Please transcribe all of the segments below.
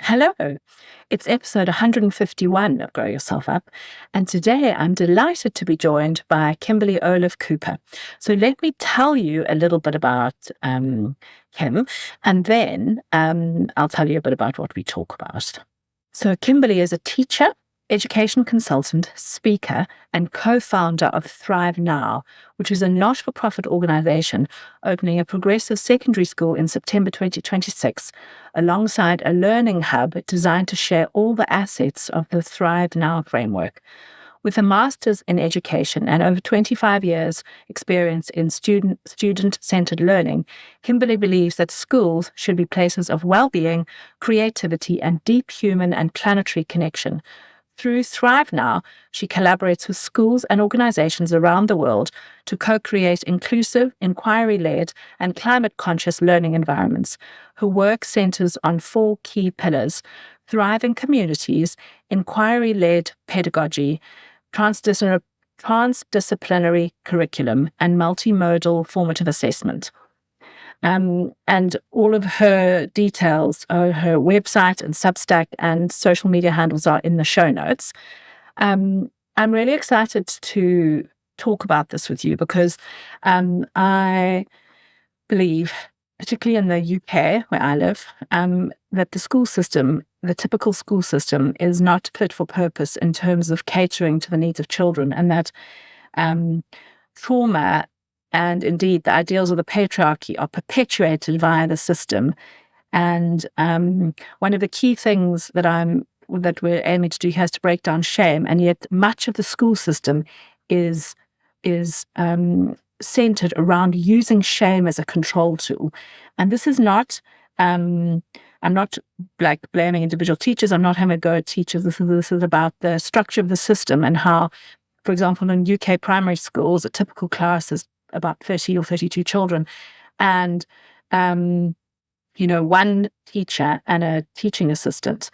Hello, it's episode 151 of Grow Yourself Up, and today I'm delighted to be joined by Kimberley Olliff-Cooper. So let me tell you a little bit about Kim, and then I'll tell you a bit about what we talk about. So Kimberley is a teacher, education consultant, speaker, and co-founder of ThriveNow, which is a not-for-profit organization opening a progressive secondary school in September 2026, alongside a learning hub designed to share all the assets of the ThriveNow Framework. With a master's in education and over 25 years experience in student-centered learning, Kimberley believes that schools should be places of well-being, creativity, and deep human and planetary connection. Through ThriveNow, she collaborates with schools and organizations around the world to co-create inclusive, inquiry-led, and climate-conscious learning environments. Her work centers on 4 key pillars: thriving communities, inquiry-led pedagogy, transdisciplinary curriculum, and multimodal formative assessment. And all of her details, her website and Substack and social media handles are in the show notes. I'm really excited to talk about this with you because I believe, particularly in the UK where I live, that the school system, the typical school system, is not fit for purpose in terms of catering to the needs of children, and that trauma and indeed the ideals of the patriarchy are perpetuated via the system. And one of the key things that we're aiming to do here is to break down shame, and yet much of the school system is centered around using shame as a control tool. And this is not, I'm not like blaming individual teachers. I'm not having a go at teachers. This is about the structure of the system and how, for example, in UK primary schools, a typical class is about 30 or 32 children. And, one teacher and a teaching assistant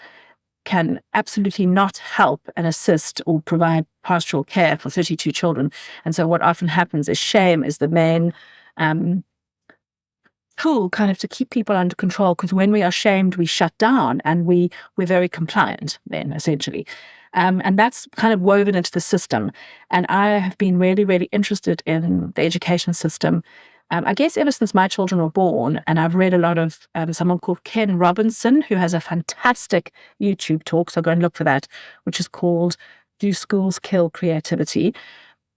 can absolutely not help and assist or provide pastoral care for 32 children. And so what often happens is shame is the main tool kind of to keep people under control, because when we are shamed, we shut down and we're very compliant then, essentially. And that's kind of woven into the system. And I have been really, really interested in the education system, I guess ever since my children were born. And I've read a lot of someone called Ken Robinson, who has a fantastic YouTube talk, so go and look for that, which is called Do Schools Kill Creativity?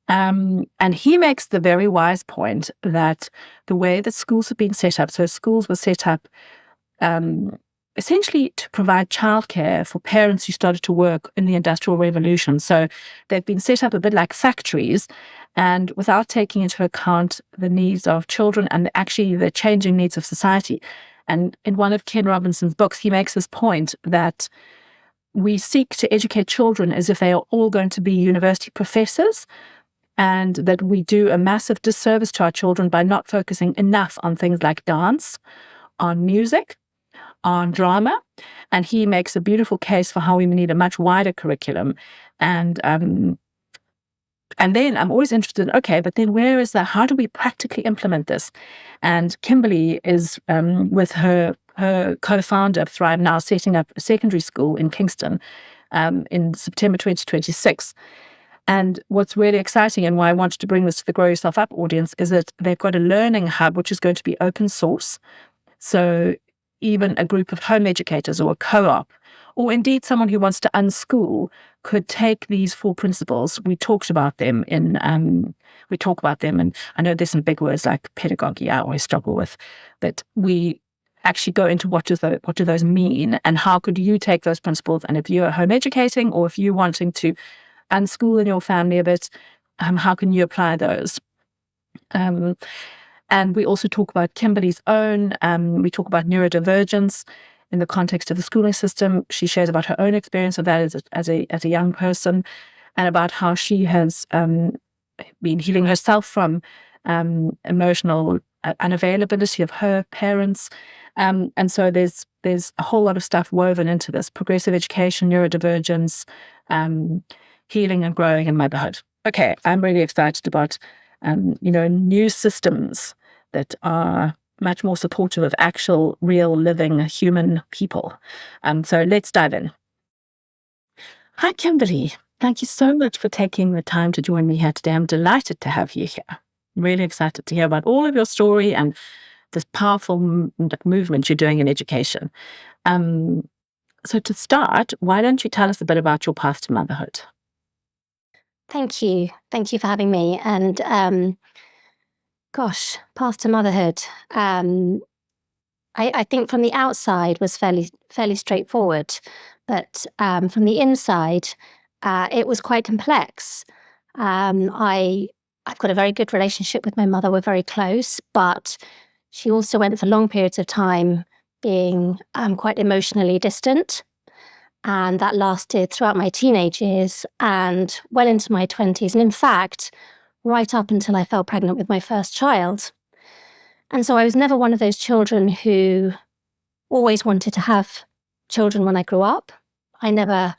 And he makes the very wise point that the way that schools have been set up, so schools were set up essentially to provide childcare for parents who started to work in the Industrial Revolution. So they've been set up a bit like factories, and without taking into account the needs of children and actually the changing needs of society. And in one of Ken Robinson's books, he makes this point that we seek to educate children as if they are all going to be university professors, and that we do a massive disservice to our children by not focusing enough on things like dance, on music, on drama. And he makes a beautiful case for how we need a much wider curriculum. And then I'm always interested in, okay, but then where is that? How do we practically implement this? And Kimberley is, with her co-founder of ThriveNow, setting up a secondary school in Kingston in September 2026. And what's really exciting and why I wanted to bring this to the Grow Yourself Up audience is that they've got a learning hub, which is going to be open source. So even a group of home educators or a co-op, or indeed someone who wants to unschool, could take these 4 principles. We talk about them, and I know there's some big words like pedagogy I always struggle with, but we actually go into what do those mean, and how could you take those principles, and if you're home educating or if you're wanting to unschool in your family a bit, how can you apply those? And we also talk about Kimberley's own, we talk about neurodivergence in the context of the schooling system. She shares about her own experience of that as a young person, and about how she has been healing herself from emotional unavailability of her parents. And so there's a whole lot of stuff woven into this: progressive education, neurodivergence, healing and growing in motherhood. Okay, I'm really excited about new systems that are much more supportive of actual, real, living human people. So let's dive in. Hi, Kimberley. Thank you so much for taking the time to join me here today. I'm delighted to have you here. I'm really excited to hear about all of your story and this powerful movement you're doing in education. So to start, why don't you tell us a bit about your path to motherhood? Thank you. Thank you for having me. And path to motherhood. I think from the outside was fairly straightforward, but from the inside, it was quite complex. I've got a very good relationship with my mother. We're very close, but she also went for long periods of time being quite emotionally distant. And that lasted throughout my teenage years and well into my 20s. And in fact, right up until I fell pregnant with my first child. And so I was never one of those children who always wanted to have children when I grew up. I never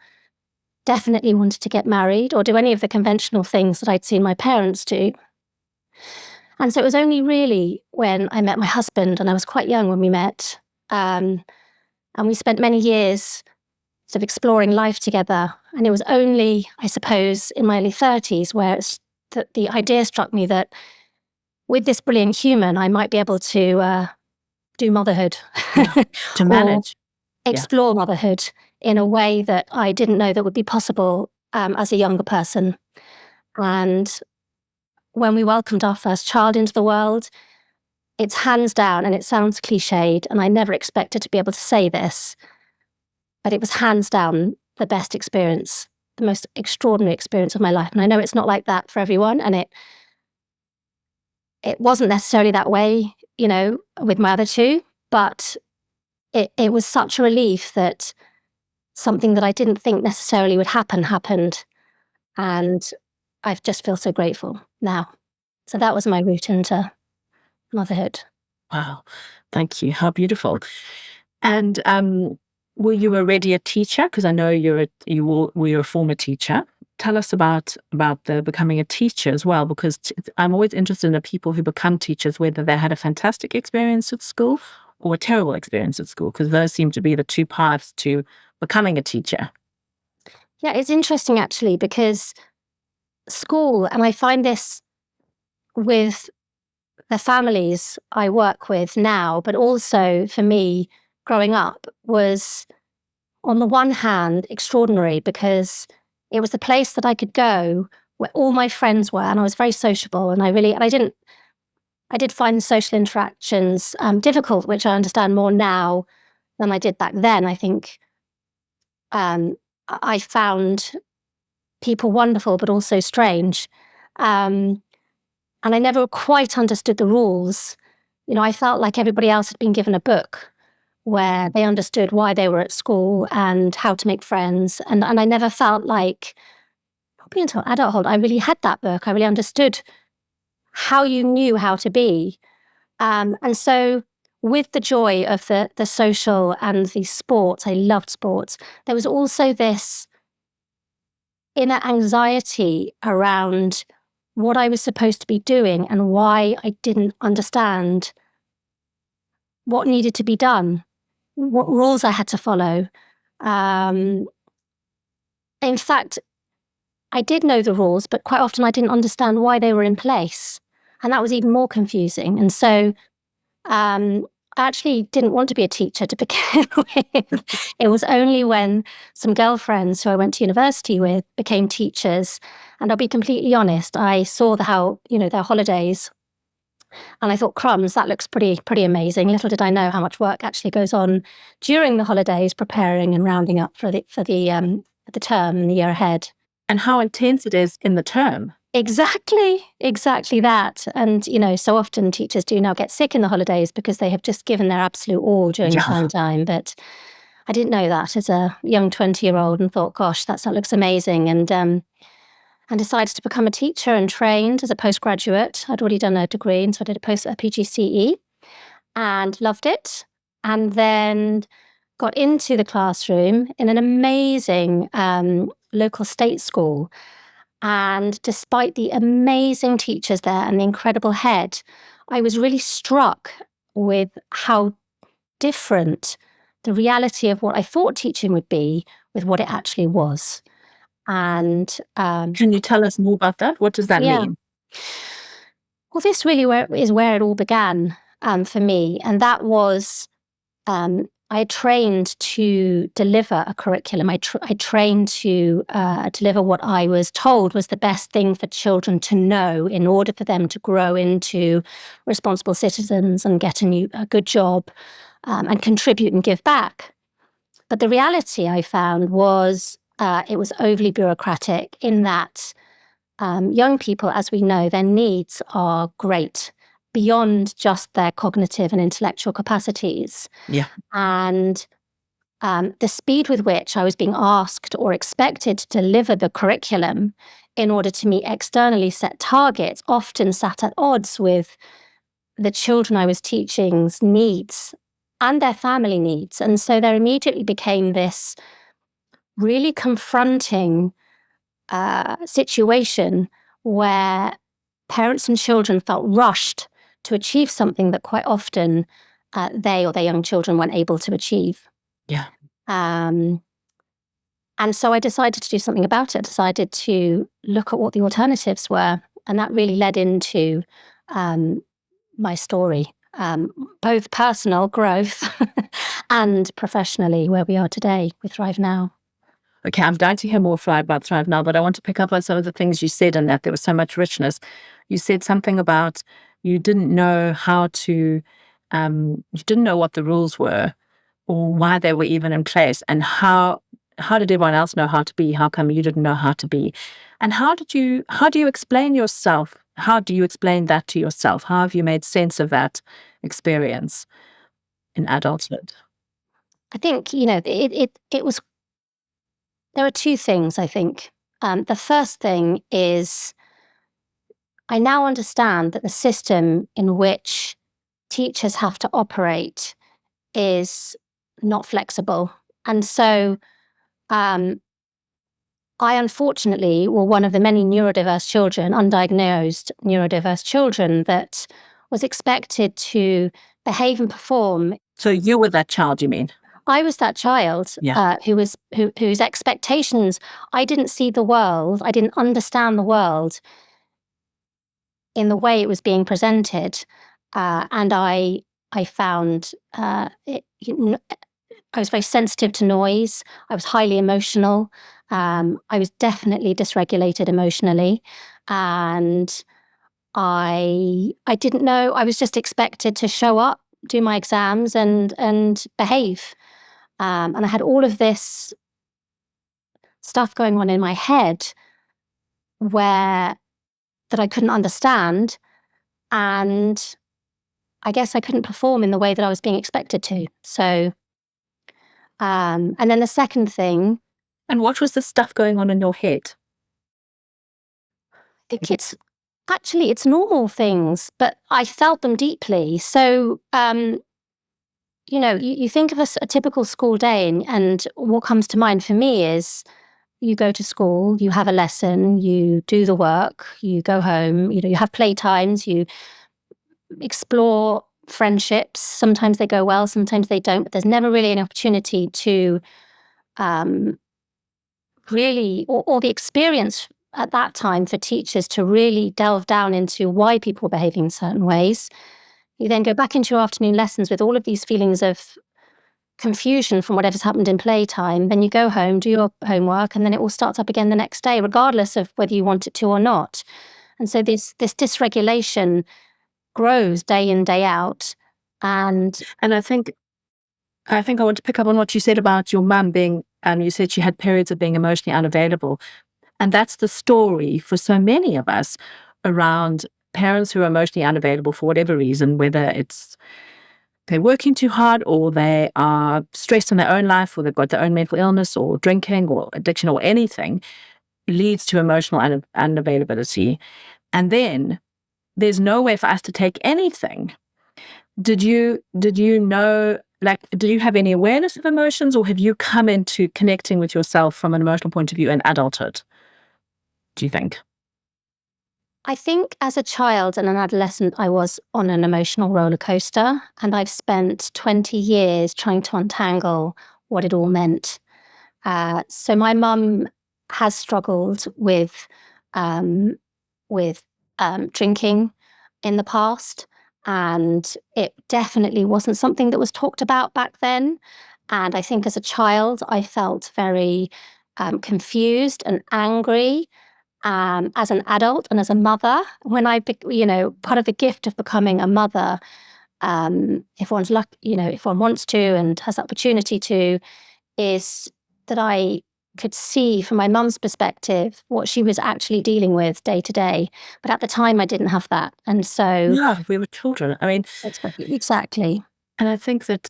definitely wanted to get married or do any of the conventional things that I'd seen my parents do. And so it was only really when I met my husband, and I was quite young when we met, and we spent many years sort of exploring life together. And it was only, I suppose, in my early 30s where the idea struck me that with this brilliant human, I might be able to do motherhood. To manage. Explore motherhood in a way that I didn't know that would be possible as a younger person. And when we welcomed our first child into the world, it's hands down, and it sounds cliched, and I never expected to be able to say this, but it was hands down the best experience, the most extraordinary experience of my life. And I know it's not like that for everyone, and it wasn't necessarily that way, with my other two, but it was such a relief that something that I didn't think necessarily would happen happened. And I just feel so grateful now. So that was my route into motherhood. Wow. Thank you. How beautiful. And were you already a teacher? Because I know you were a former teacher. Tell us about the becoming a teacher as well, because I'm always interested in the people who become teachers, whether they had a fantastic experience at school or a terrible experience at school, because those seem to be the two paths to becoming a teacher. Yeah, it's interesting actually, because school, and I find this with the families I work with now, but also for me growing up, was on the one hand extraordinary because it was the place that I could go where all my friends were, and I was very sociable, and I did find social interactions difficult, which I understand more now than I did back then. I think I found people wonderful, but also strange. And I never quite understood the rules. I felt like everybody else had been given a book where they understood why they were at school and how to make friends. And I never felt like, probably until adulthood, I really had that book. I really understood how you knew how to be. And so with the joy of the social and the sports, I loved sports, there was also this inner anxiety around what I was supposed to be doing and why I didn't understand what needed to be done, what rules I had to follow. In fact, I did know the rules, but quite often I didn't understand why they were in place. And that was even more confusing. And so I actually didn't want to be a teacher to begin with. It was only when some girlfriends who I went to university with became teachers. And I'll be completely honest, I saw their holidays, and I thought, crumbs, that looks pretty amazing. Little did I know how much work actually goes on during the holidays, preparing and rounding up for the term and the year ahead. And how intense it is in the term. Exactly that. And, so often teachers do now get sick in the holidays because they have just given their absolute all during the term time. But I didn't know that as a young 20-year-old and thought, gosh, that looks amazing. And decided to become a teacher and trained as a postgraduate. I'd already done a degree, and so I did a PGCE and loved it. And then got into the classroom in an amazing local state school. And despite the amazing teachers there and the incredible head, I was really struck with how different the reality of what I thought teaching would be with what it actually was. And can you tell us more about that? What does that mean? Well, this really is where it all began for me. And that was, I trained to deliver a curriculum. I trained to deliver what I was told was the best thing for children to know in order for them to grow into responsible citizens and get a good job and contribute and give back. But the reality I found was it was overly bureaucratic in that young people, as we know, their needs are great beyond just their cognitive and intellectual capacities. Yeah. And the speed with which I was being asked or expected to deliver the curriculum in order to meet externally set targets often sat at odds with the children I was teaching's needs and their family needs. And so there immediately became this really confronting situation where parents and children felt rushed to achieve something that quite often they or their young children weren't able to achieve. Yeah. And so I decided to do something about it. I decided to look at what the alternatives were. And that really led into my story, both personal growth and professionally, where we are today with ThriveNow. Okay, I'm dying to hear more about ThriveNow, but I want to pick up on some of the things you said in that. There was so much richness. You said something about you didn't know how to, you didn't know what the rules were or why they were even in place, and how did everyone else know how to be? How come you didn't know how to be? And how do you explain yourself? How do you explain that to yourself? How have you made sense of that experience in adulthood? I think, it was. There are two things, I think. The first thing is I now understand that the system in which teachers have to operate is not flexible. And so I unfortunately were one of the many neurodiverse children, undiagnosed neurodiverse children, that was expected to behave and perform. So you were that child, you mean? I was that child whose expectations, I didn't see the world, I didn't understand the world in the way it was being presented. And I found I was very sensitive to noise. I was highly emotional. I was definitely dysregulated emotionally. And I didn't know, I was just expected to show up, do my exams and behave. And I had all of this stuff going on in my head that I couldn't understand. And I guess I couldn't perform in the way that I was being expected to. So, and then the second thing. And what was the stuff going on in your head? I think it's normal things, but I felt them deeply. So, you think of a typical school day, and what comes to mind for me is you go to school, you have a lesson, you do the work, you go home, you have playtimes, you explore friendships. Sometimes they go well, sometimes they don't, but there's never really an opportunity to really, or the experience at that time for teachers to really delve down into why people were behaving in certain ways. You then go back into your afternoon lessons with all of these feelings of confusion from whatever's happened in playtime. Then you go home, do your homework, and then it all starts up again the next day, regardless of whether you want it to or not. And so this dysregulation grows day in, day out. And I think I want to pick up on what you said about your mum being, you said she had periods of being emotionally unavailable. And that's the story for so many of us around parents who are emotionally unavailable for whatever reason, whether it's they're working too hard or they are stressed in their own life or they've got their own mental illness or drinking or addiction or anything, leads to emotional unavailability. And then there's no way for us to take anything. Did you know, did you have any awareness of emotions, or have you come into connecting with yourself from an emotional point of view in adulthood, do you think? I think as a child and an adolescent, I was on an emotional roller coaster, and I've spent 20 years trying to untangle what it all meant. So my mum has struggled um, with drinking in the past, and it definitely wasn't something that was talked about back then. And I think as a child, I felt very confused and angry. As an adult and as a mother, when part of the gift of becoming a mother, if one's lucky, if one wants to and has the opportunity to, is that I could see from my mum's perspective what she was actually dealing with day to day. But at the time, I didn't have that. And so. Yeah, we were children. I mean, Exactly. and I think that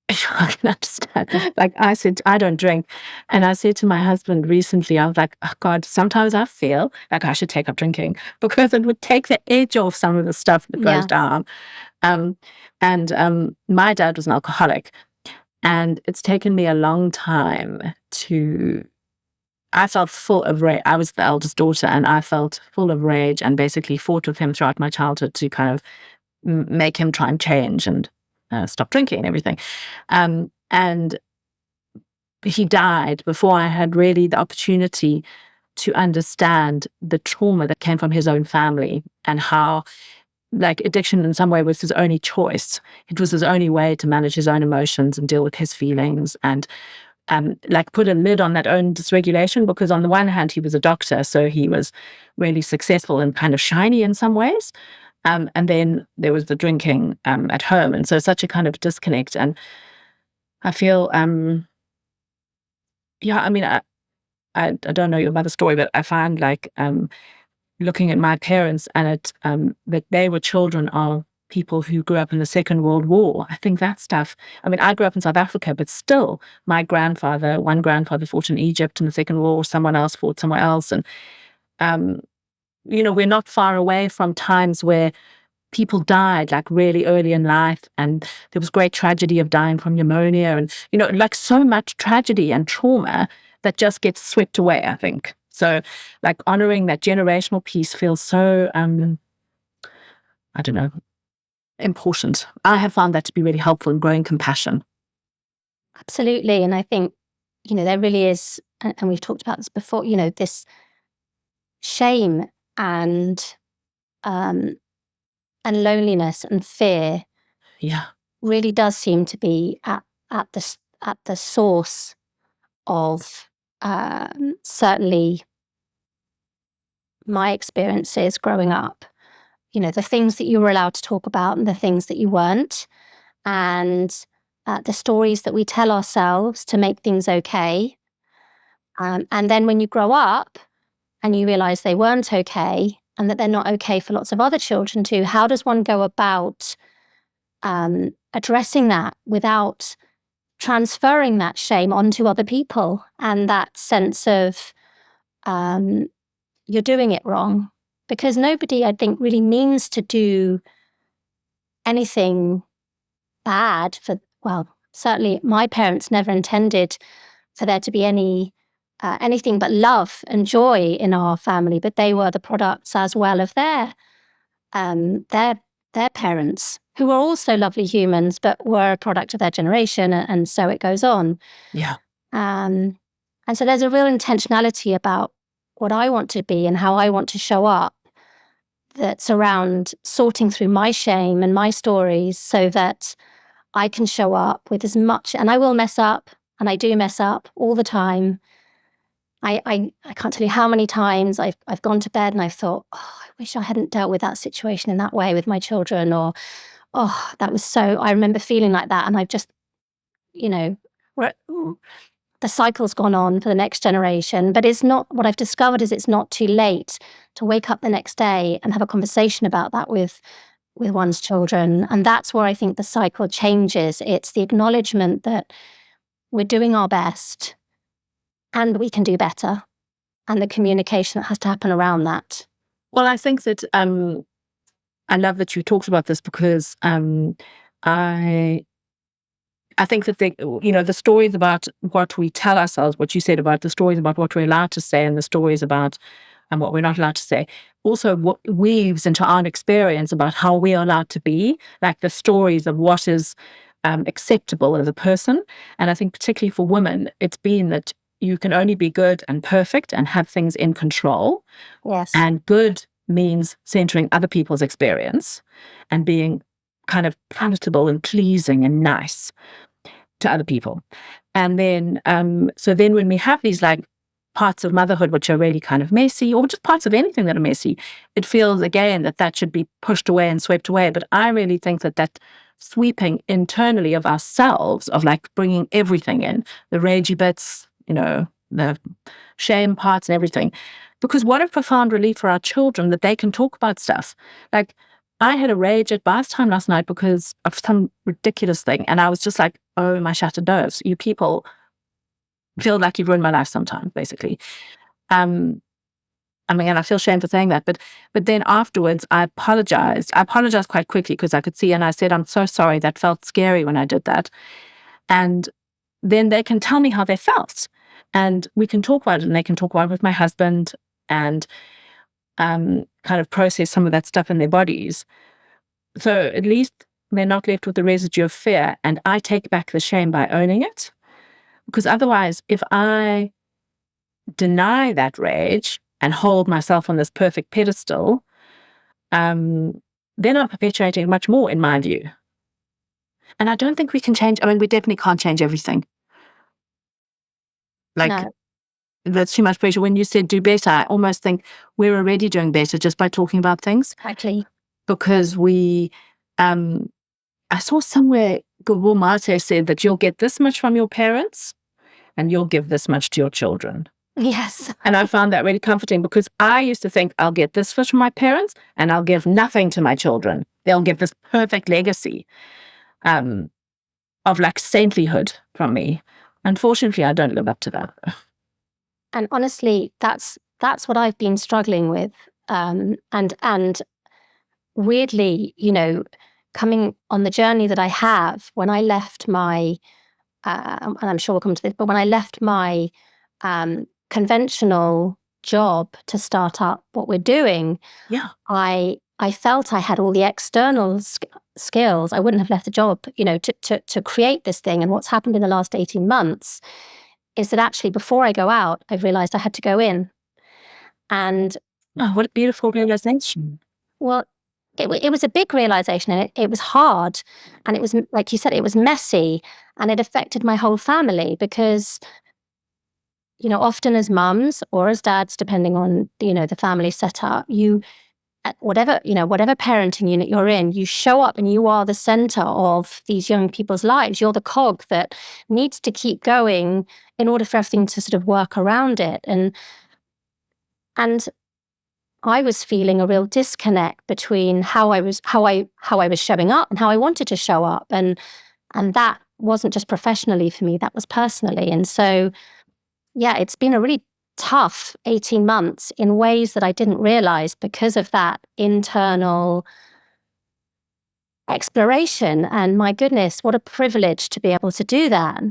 I can understand. Like I said, I don't drink. And I said to my husband recently, I was like, oh God, sometimes I feel like I should take up drinking because it would take the edge off some of the stuff that goes down. My dad was an alcoholic. And it's taken me a long time I felt full of rage. I was the eldest daughter, and I felt full of rage and basically fought with him throughout my childhood to kind of make him try and change and stop drinking and everything. And he died before I had really the opportunity to understand the trauma that came from his own family and how, like, addiction in some way was his only choice. It was his only way to manage his own emotions and deal with his feelings and like put a lid on that own dysregulation, because on the one hand, he was a doctor, so he was really successful and kind of shiny in some ways. And then there was the drinking at home. And so such a kind of disconnect. And I feel, I mean, I don't know your mother's story, but I find like looking at my parents and that they were children of people who grew up in the Second World War. I think that stuff, I mean, I grew up in South Africa, but still one grandfather fought in Egypt in the Second World War, someone else fought somewhere else. And, we're not far away from times where people died like really early in life, and there was great tragedy of dying from pneumonia and, like so much tragedy and trauma that just gets swept away, I think. So like honoring that generational piece feels so, I don't know, important. I have found that to be really helpful in growing compassion. Absolutely. And I think, there really is, and we've talked about this before, this shame and loneliness and fear really does seem to be at the source of certainly my experiences growing up. The things that you were allowed to talk about and the things that you weren't, and the stories that we tell ourselves to make things okay. And then when you grow up and you realize they weren't okay and that they're not okay for lots of other children too, how does one go about addressing that without transferring that shame onto other people and that sense of you're doing it wrong? Because nobody, I think, really means to do anything bad certainly my parents never intended for there to be anything but love and joy in our family, but they were the products as well of their parents, who were also lovely humans, but were a product of their generation, and so it goes on. Yeah. And so there's a real intentionality about what I want to be and how I want to show up that's around sorting through my shame and my stories so that I can show up with as much, and I will mess up, and I do mess up all the time. I can't tell you how many times I've gone to bed and I've thought, oh, I wish I hadn't dealt with that situation in that way with my children, or, oh, that was so, I remember feeling like that, and I've just, the cycle's gone on for the next generation. But it's not, what I've discovered is it's not too late to wake up the next day and have a conversation about that with one's children. And that's where I think the cycle changes. It's the acknowledgement that we're doing our best and we can do better, and the communication that has to happen around that. Well, I think that I love that you talked about this, because I think that the stories about what we tell ourselves, what you said about the stories about what we're allowed to say and the stories about what we're not allowed to say, also weaves into our experience about how we are allowed to be, like the stories of what is acceptable as a person. And I think particularly for women, it's been that you can only be good and perfect and have things in control. Yes. And good means centering other people's experience and being kind of palatable and pleasing and nice to other people. And then, so then when we have these like parts of motherhood which are really kind of messy, or just parts of anything that are messy, it feels again that should be pushed away and swept away. But I really think that sweeping internally of ourselves, of like bringing everything in, the ragey bits, the shame parts and everything, because what a profound relief for our children that they can talk about stuff. Like, I had a rage at bath time last night because of some ridiculous thing. And I was just like, oh, my shattered nerves. You people feel like you've ruined my life sometimes, basically. I feel shame for saying that. But then afterwards, I apologized. I apologized quite quickly because I could see, and I said, I'm so sorry. That felt scary when I did that. And then they can tell me how they felt. And we can talk about it, and they can talk about it with my husband and kind of process some of that stuff in their bodies. So at least they're not left with the residue of fear, and I take back the shame by owning it. Because otherwise, if I deny that rage and hold myself on this perfect pedestal, then I'm perpetuating much more, in my view. And I don't think we can change. We definitely can't change everything. No. That's too much pressure. When you said do better, I almost think we're already doing better just by talking about things. Exactly. Because I saw somewhere Guru Mate said that you'll get this much from your parents and you'll give this much to your children. Yes. And I found that really comforting, because I used to think I'll get this much from my parents and I'll give nothing to my children. They'll give this perfect legacy of like saintlyhood from me. Unfortunately, I don't live up to that. And honestly, that's what I've been struggling with. And weirdly, coming on the journey that I have, when I left my, and I'm sure we'll come to this, but when I left my conventional job to start up what we're doing, yeah, I felt I had all the external skills. I wouldn't have left the job, to create this thing. And what's happened in the last 18 months is that actually before I go out, I've realized I had to go in. And what a beautiful realization. Well, it was a big realization, and it was hard. And it was, like you said, it was messy, and it affected my whole family because, often as mums or as dads, depending on, the family setup, whatever parenting unit you're in, you show up and you are the center of these young people's lives. You're the cog that needs to keep going in order for everything to sort of work around it. And I was feeling a real disconnect between how I was showing up and how I wanted to show up. And that wasn't just professionally for me, that was personally. And so, yeah, it's been a really tough 18 months in ways that I didn't realize because of that internal exploration. And my goodness, what a privilege to be able to do that.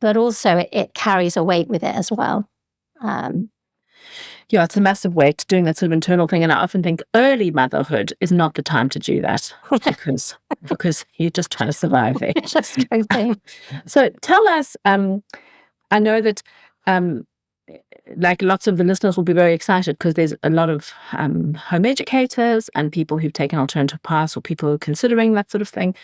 But also it carries a weight with it as well. Yeah, it's a massive weight doing that sort of internal thing. And I often think early motherhood is not the time to do that because you're just trying to survive it. Just coping. So tell us, I know that like lots of the listeners will be very excited because there's a lot of home educators and people who've taken alternative paths or people who are considering that sort of thing.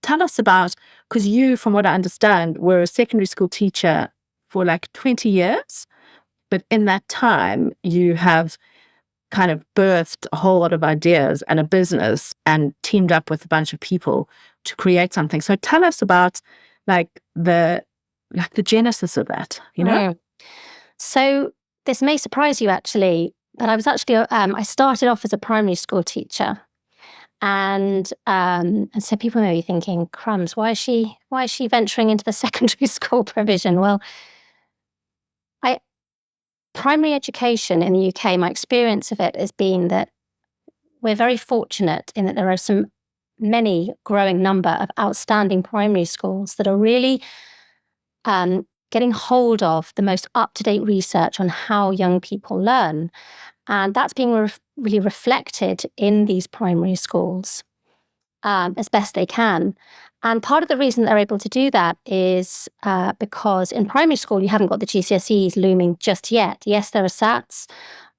Tell us about, because you, from what I understand, were a secondary school teacher for like 20 years. But in that time, you have kind of birthed a whole lot of ideas and a business and teamed up with a bunch of people to create something. So tell us about the genesis of that, So this may surprise you actually, but I was actually, I started off as a primary school teacher. And so people may be thinking, crumbs, why is she venturing into the secondary school provision? Well, primary education in the UK, my experience of it has been that we're very fortunate in that there are many growing number of outstanding primary schools that are really getting hold of the most up-to-date research on how young people learn. And that's being really reflected in these primary schools as best they can. And part of the reason they're able to do that is because in primary school, you haven't got the GCSEs looming just yet. Yes, there are SATs.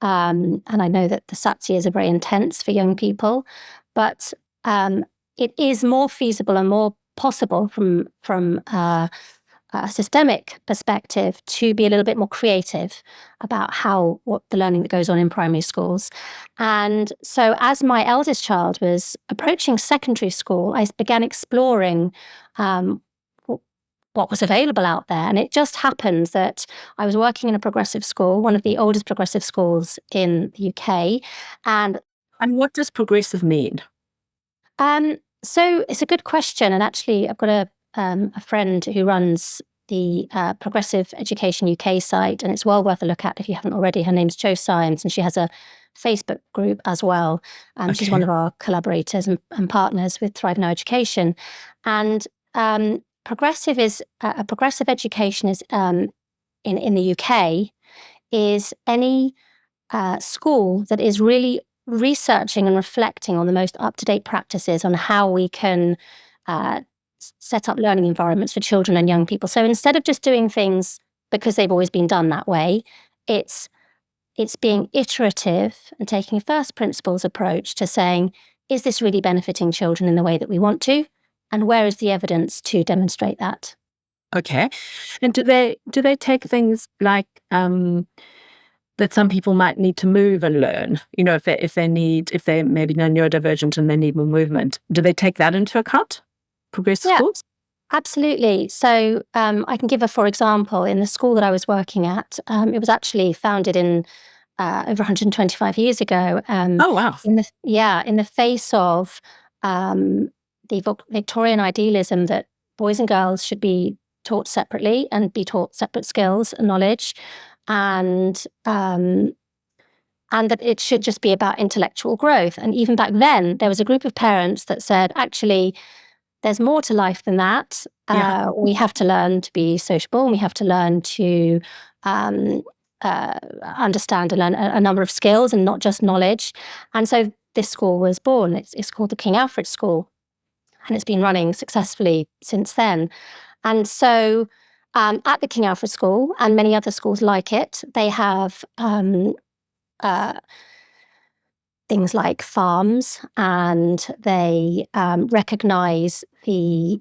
And I know that the SATs years are very intense for young people, but it is more feasible and more possible from a systemic perspective to be a little bit more creative about what the learning that goes on in primary schools. And so as my eldest child was approaching secondary school, I began exploring what was available out there. And it just happened that I was working in a progressive school, one of the oldest progressive schools in the UK. And what does progressive mean? So it's a good question. And actually, I've got a friend who runs the Progressive Education UK site, and it's well worth a look at if you haven't already. Her name's Jo Symes, and she has a Facebook group as well. She's one of our collaborators and partners with ThriveNow Education. And progressive education is in the UK is any school that is really researching and reflecting on the most up-to-date practices on how we can set up learning environments for children and young people. So instead of just doing things because they've always been done that way, it's being iterative and taking a first principles approach to saying, is this really benefiting children in the way that we want to? And where is the evidence to demonstrate that? Okay. And do they take things like that some people might need to move and learn? You know, if they maybe know neurodivergent and they need more movement, do they take that into account? Progressive schools? Absolutely. So I can give for example, in the school that I was working at, it was actually founded in over 125 years ago. Oh, wow. In the face of the Victorian idealism that boys and girls should be taught separately and be taught separate skills and knowledge, and that it should just be about intellectual growth. And even back then, there was a group of parents that said, actually, there's more to life than that. We have to learn to be sociable, and we have to learn to understand and learn a number of skills and not just knowledge. And so this school was born. It's called the King Alfred School, and it's been running successfully since then. And so at the King Alfred School and many other schools like it, they have things like farms, and they recognise the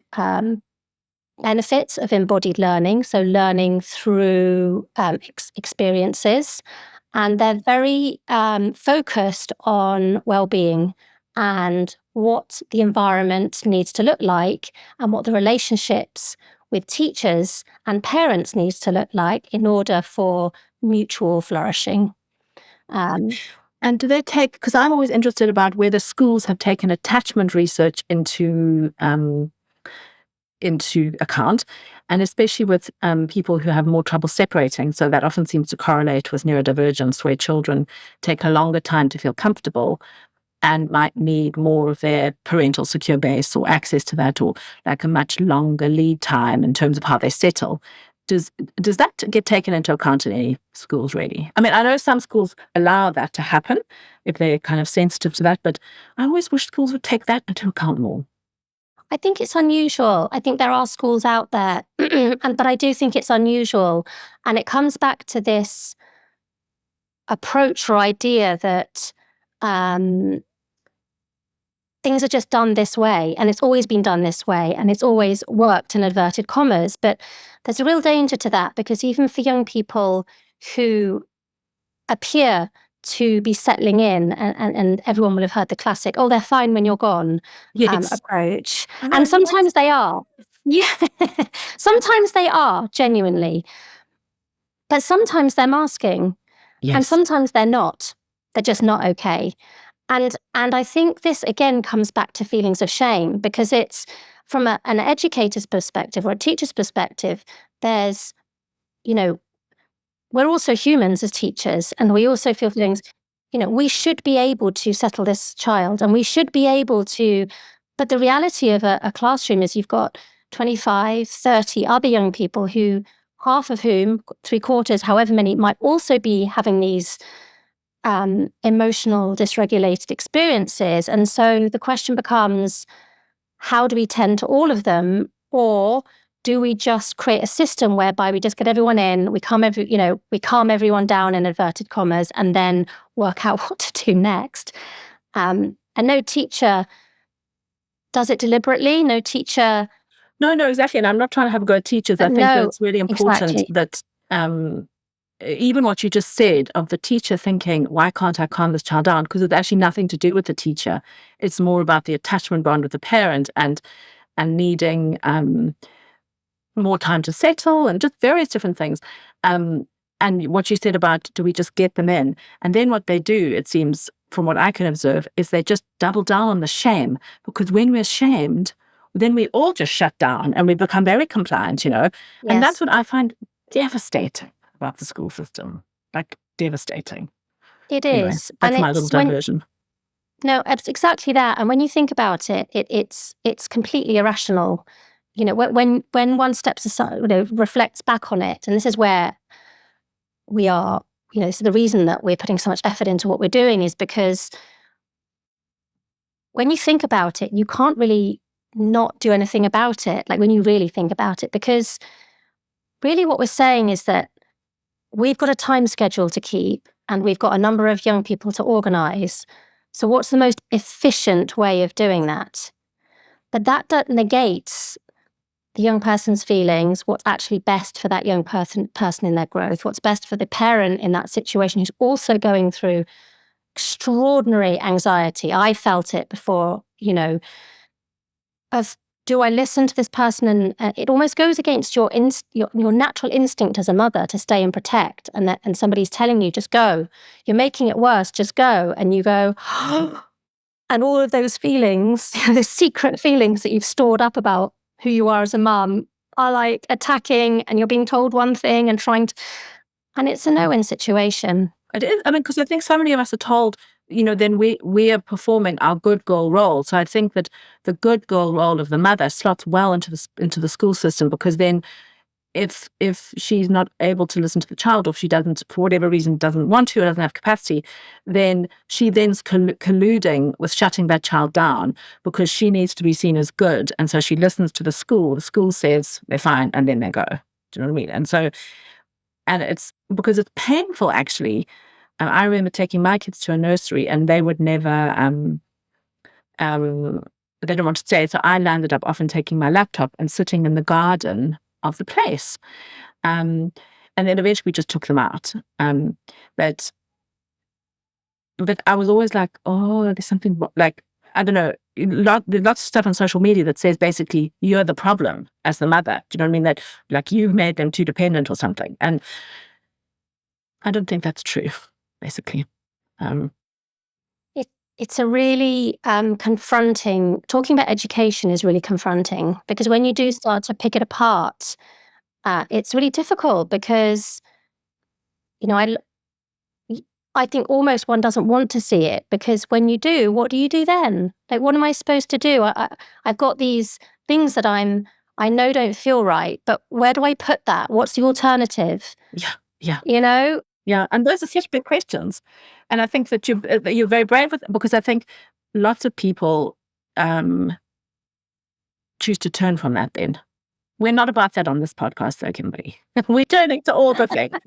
benefits of embodied learning, so learning through experiences. And they're very focused on wellbeing and what the environment needs to look like and what the relationships with teachers and parents needs to look like in order for mutual flourishing. And do they take, because I'm always interested about whether schools have taken attachment research into account, and especially with people who have more trouble separating. So that often seems to correlate with neurodivergence, where children take a longer time to feel comfortable and might need more of their parental secure base or access to that, or like a much longer lead time in terms of how they settle. Does that get taken into account in any schools, really? I mean, I know some schools allow that to happen if they're kind of sensitive to that, but I always wish schools would take that into account more. I think it's unusual. I think there are schools out there, but I do think it's unusual. And it comes back to this approach or idea that things are just done this way, and it's always been done this way, and it's always worked in inverted commas. But there's a real danger to that, because even for young people who appear to be settling in, and everyone will have heard the classic, oh, they're fine when you're gone, approach. And sometimes they are. Yeah, sometimes they are, genuinely. But sometimes they're masking. Yes. And sometimes they're not. They're just not okay. And I think this, again, comes back to feelings of shame, because it's from an educator's perspective or a teacher's perspective, there's, we're also humans as teachers, and we also feel feelings, we should be able to settle this child, and we should be able to, but the reality of a classroom is you've got 25, 30 other young people who, half of whom, 3/4, however many, might also be having these emotional dysregulated experiences. And so the question becomes, how do we tend to all of them? Or do we just create a system whereby we just get everyone in, we calm everyone down in inverted commas, and then work out what to do next? And no teacher does it deliberately. No teacher. No, exactly. And I'm not trying to have a go at teachers. I think that it's really important that even what you just said of the teacher thinking, why can't I calm this child down? Because it's actually nothing to do with the teacher. It's more about the attachment bond with the parent and needing more time to settle and just various different things. And what you said about, do we just get them in? And then what they do, it seems, from what I can observe, is they just double down on the shame. Because when we're shamed, then we all just shut down and we become very compliant, Yes. And that's what I find devastating about the school system. Like, devastating. It Anyway, is. that's my little diversion. No, it's exactly that. And when you think about it, it's completely irrational. When one steps aside, reflects back on it, and this is where we are, so the reason that we're putting so much effort into what we're doing is because when you think about it, you can't really not do anything about it. Like, when you really think about it, because really what we're saying is that we've got a time schedule to keep and we've got a number of young people to organise. So what's the most efficient way of doing that? But that negates the young person's feelings, what's actually best for that young person in their growth, what's best for the parent in that situation who's also going through extraordinary anxiety. I felt it before, of, do I listen to this person? And it almost goes against your natural instinct as a mother to stay and protect. And somebody's telling you, just go. You're making it worse, just go. And you go, and all of those feelings, the secret feelings that you've stored up about who you are as a mum, are like attacking, and you're being told one thing and and it's a no-win situation. It is. I mean, because I think so many of us are told, then we are performing our good girl role. So I think that the good girl role of the mother slots well into the school system, because then if she's not able to listen to the child, or if she doesn't, for whatever reason, doesn't want to or doesn't have capacity, then she then's colluding with shutting that child down, because she needs to be seen as good. And so she listens to the school says they're fine, and then they go. Do you know what I mean? And so, and it's because it's painful, actually. I remember taking my kids to a nursery, and they would never, they didn't want to stay. So I landed up often taking my laptop and sitting in the garden of the place. And then eventually we just took them out. But I was always like, oh, there's something, like, I don't know, there's lots of stuff on social media that says basically you're the problem as the mother. Do you know what I mean? That, like, you've made them too dependent or something. And I don't think that's true, basically. It's a really confronting, talking about education is really confronting, because when you do start to pick it apart, it's really difficult, because, I think almost one doesn't want to see it, because when you do, what do you do then? Like, what am I supposed to do? I've got these things that I know don't feel right, but where do I put that? What's the alternative? Yeah. Yeah, and those are such big questions. And I think that you're very brave with it, because I think lots of people choose to turn from that then. We're not about that on this podcast, though, Kimberley. We're turning to all the things.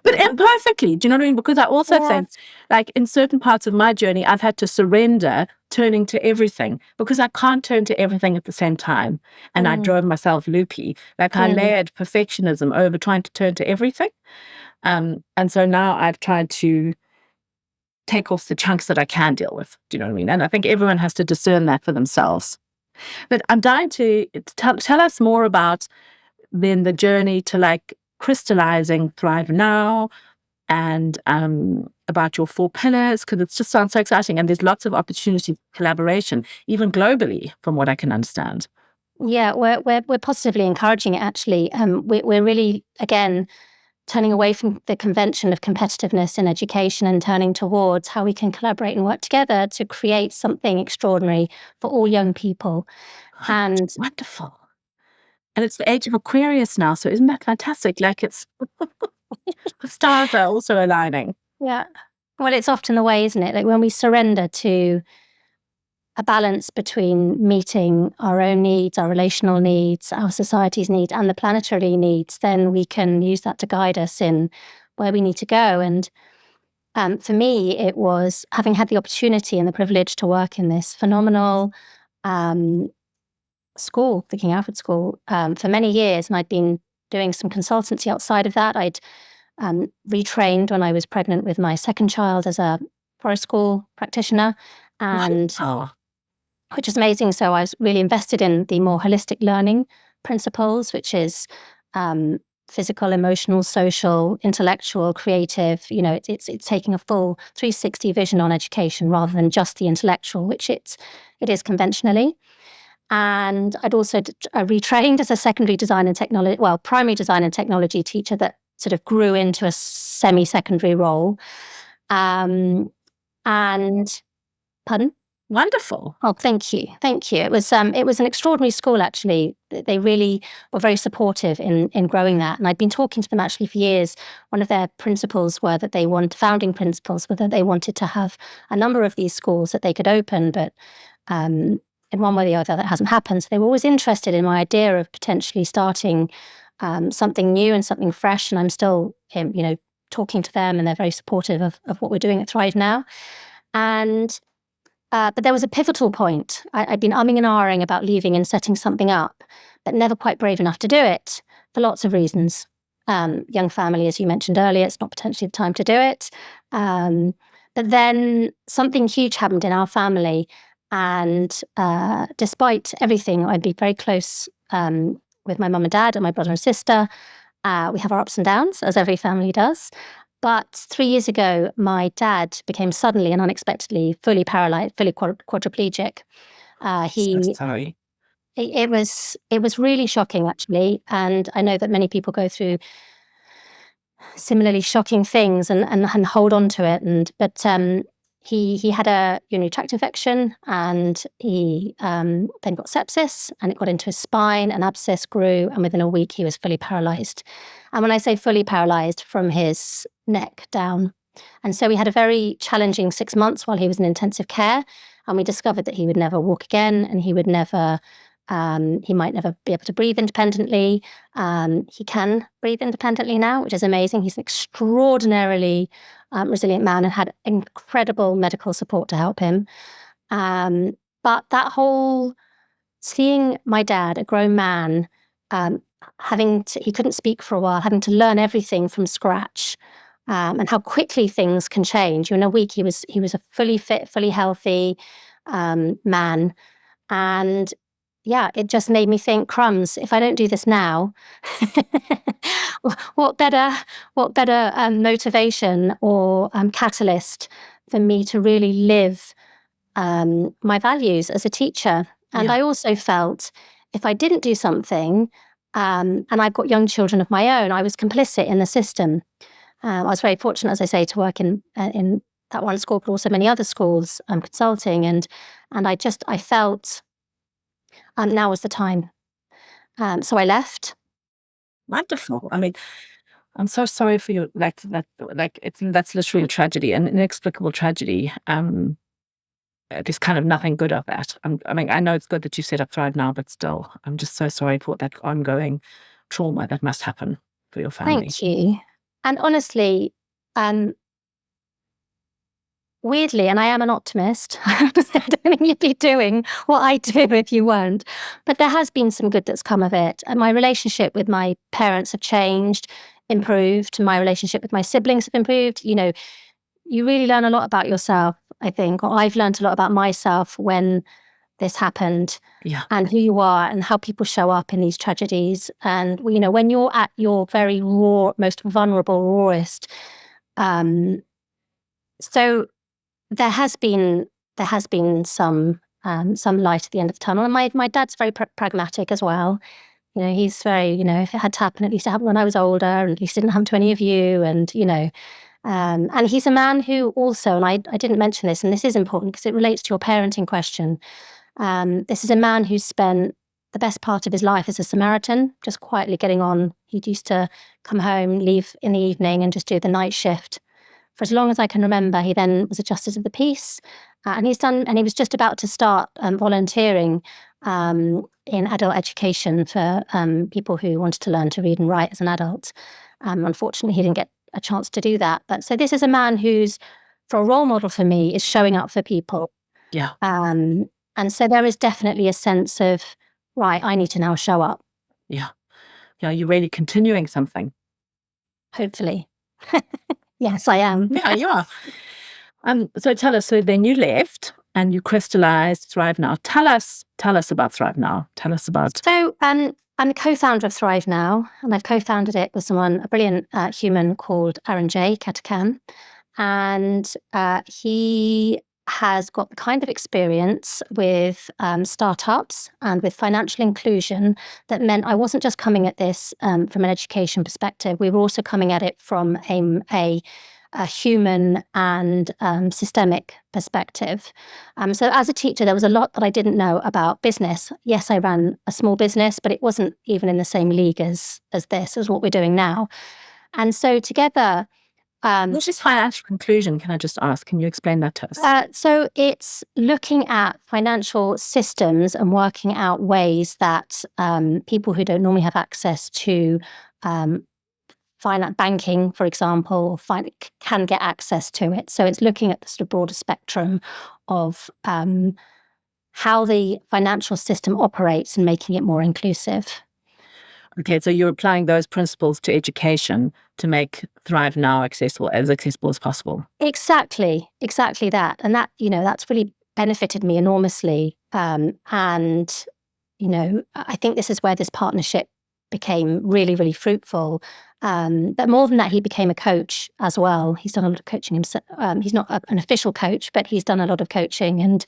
But imperfectly, do you know what I mean? Because I also think, like, in certain parts of my journey, I've had to surrender turning to everything, because I can't turn to everything at the same time. And I drove myself loopy. Like, I layered perfectionism over trying to turn to everything. And so now I've tried to take off the chunks that I can deal with. Do you know what I mean? And I think everyone has to discern that for themselves. But I'm dying to tell us more about then the journey to, like, crystallizing ThriveNow, and about your 4 pillars, because it just sounds so exciting. And there's lots of opportunity for collaboration, even globally, from what I can understand. Yeah, we're positively encouraging it, actually. We're really, again, turning away from the convention of competitiveness in education and turning towards how we can collaborate and work together to create something extraordinary for all young people. And wonderful. And it's the age of Aquarius now, so isn't that fantastic? Like, it's the stars are also aligning. Yeah. Well, it's often the way, isn't it? Like when we surrender to a balance between meeting our own needs, our relational needs, our society's needs, and the planetary needs, then we can use that to guide us in where we need to go. And for me, it was having had the opportunity and the privilege to work in this phenomenal school, the King Alfred School, for many years. And I'd been doing some consultancy outside of that. I'd retrained when I was pregnant with my second child as a forest school practitioner, and which is amazing. So I was really invested in the more holistic learning principles, which is physical, emotional, social, intellectual, creative. It's taking a full 360 vision on education rather than just the intellectual, which it is conventionally. And I'd also retrained as a secondary design and technology, primary design and technology teacher that sort of grew into a semi-secondary role. And pardon? Wonderful. Oh, thank you. It was an extraordinary school, actually. They really were very supportive in growing that. And I'd been talking to them actually for years. One of their principles were that founding principles were that they wanted to have a number of these schools that they could open, but in one way or the other, that hasn't happened. So they were always interested in my idea of potentially starting something new and something fresh. And I'm still, talking to them, and they're very supportive of what we're doing at ThriveNow. And but there was a pivotal point. I'd been umming and ahhing about leaving and setting something up, but never quite brave enough to do it for lots of reasons. Young family, as you mentioned earlier, it's not potentially the time to do it. But then something huge happened in our family. And despite everything, I'd be very close with my mum and dad and my brother and sister. We have our ups and downs, as every family does. But 3 years ago, my dad became suddenly and unexpectedly fully paralyzed, fully quadriplegic. So sorry. It was really shocking, actually. And I know that many people go through similarly shocking things and hold on to it. But he had a urinary tract infection, and he then got sepsis, and it got into his spine. An abscess grew, and within a week he was fully paralyzed. And when I say fully paralyzed, from his neck down. And so we had a very challenging 6 months while he was in intensive care, and we discovered that he would never walk again, and he might never be able to breathe independently. He can breathe independently now, which is amazing. He's an extraordinarily resilient man and had incredible medical support to help him. But that whole seeing my dad, a grown man, he couldn't speak for a while, having to learn everything from scratch, and how quickly things can change. In a week, he was a fully fit, fully healthy man, and yeah, it just made me think, crumbs, if I don't do this now, what better motivation or catalyst for me to really live my values as a teacher. And I also felt if I didn't do something, and I've got young children of my own, I was complicit in the system. I was very fortunate, as I say, to work in that one school, but also many other schools, consulting. And I felt now was the time. So I left. Wonderful. I mean, I'm so sorry for you. That's literally a tragedy, an inexplicable tragedy. There's kind of nothing good of that. I know it's good that you set up ThriveNow, but still, I'm just so sorry for that ongoing trauma that must happen for your family. Thank you. And honestly, weirdly, and I am an optimist, I don't think you'd be doing what I do if you weren't, but there has been some good that's come of it. And my relationship with my parents have changed, improved. My relationship with my siblings have improved. You really learn a lot about yourself, I think, or I've learned a lot about myself when this happened, and who you are and how people show up in these tragedies. And, when you're at your very raw, most vulnerable, rawest. So there has been some light at the end of the tunnel. And my dad's very pragmatic as well. He's very, if it had to happen, at least it happened when I was older, and at least it didn't happen to any of you. And, and he's a man who also, and I didn't mention this, and this is important because it relates to your parenting question. This is a man who's spent the best part of his life as a Samaritan, just quietly getting on. He used to come home, leave in the evening, and just do the night shift for as long as I can remember. He then was a justice of the peace, and he was just about to start volunteering in adult education for people who wanted to learn to read and write as an adult. Unfortunately, he didn't get a chance to do that. But so this is a man who's, for a role model for me, is showing up for people. Yeah. And so there is definitely a sense of, right, I need to now show up. Yeah. Yeah, you're really continuing something. Hopefully. Yes, I am. Yeah, you are. So tell us, so then you left and you crystallized ThriveNow. Tell us about ThriveNow. Tell us about... So I'm the co-founder of ThriveNow, and I've co-founded it with a brilliant human called Aaron J. Cath. And he has got the kind of experience with startups and with financial inclusion that meant I wasn't just coming at this from an education perspective. We were also coming at it from a human and systemic perspective. So as a teacher, there was a lot that I didn't know about business. Yes, I ran a small business, but it wasn't even in the same league as what we're doing now. And so together... What is financial inclusion? Can I just ask? Can you explain that to us? So it's looking at financial systems and working out ways that people who don't normally have access to banking, for example, can get access to it. So it's looking at the sort of broader spectrum of how the financial system operates and making it more inclusive. Okay, so you're applying those principles to education to make ThriveNow accessible as possible. Exactly that. And that, that's really benefited me enormously. And, I think this is where this partnership became really, really fruitful. But more than that, he became a coach as well. He's done a lot of coaching himself. He's not an official coach, but he's done a lot of coaching. And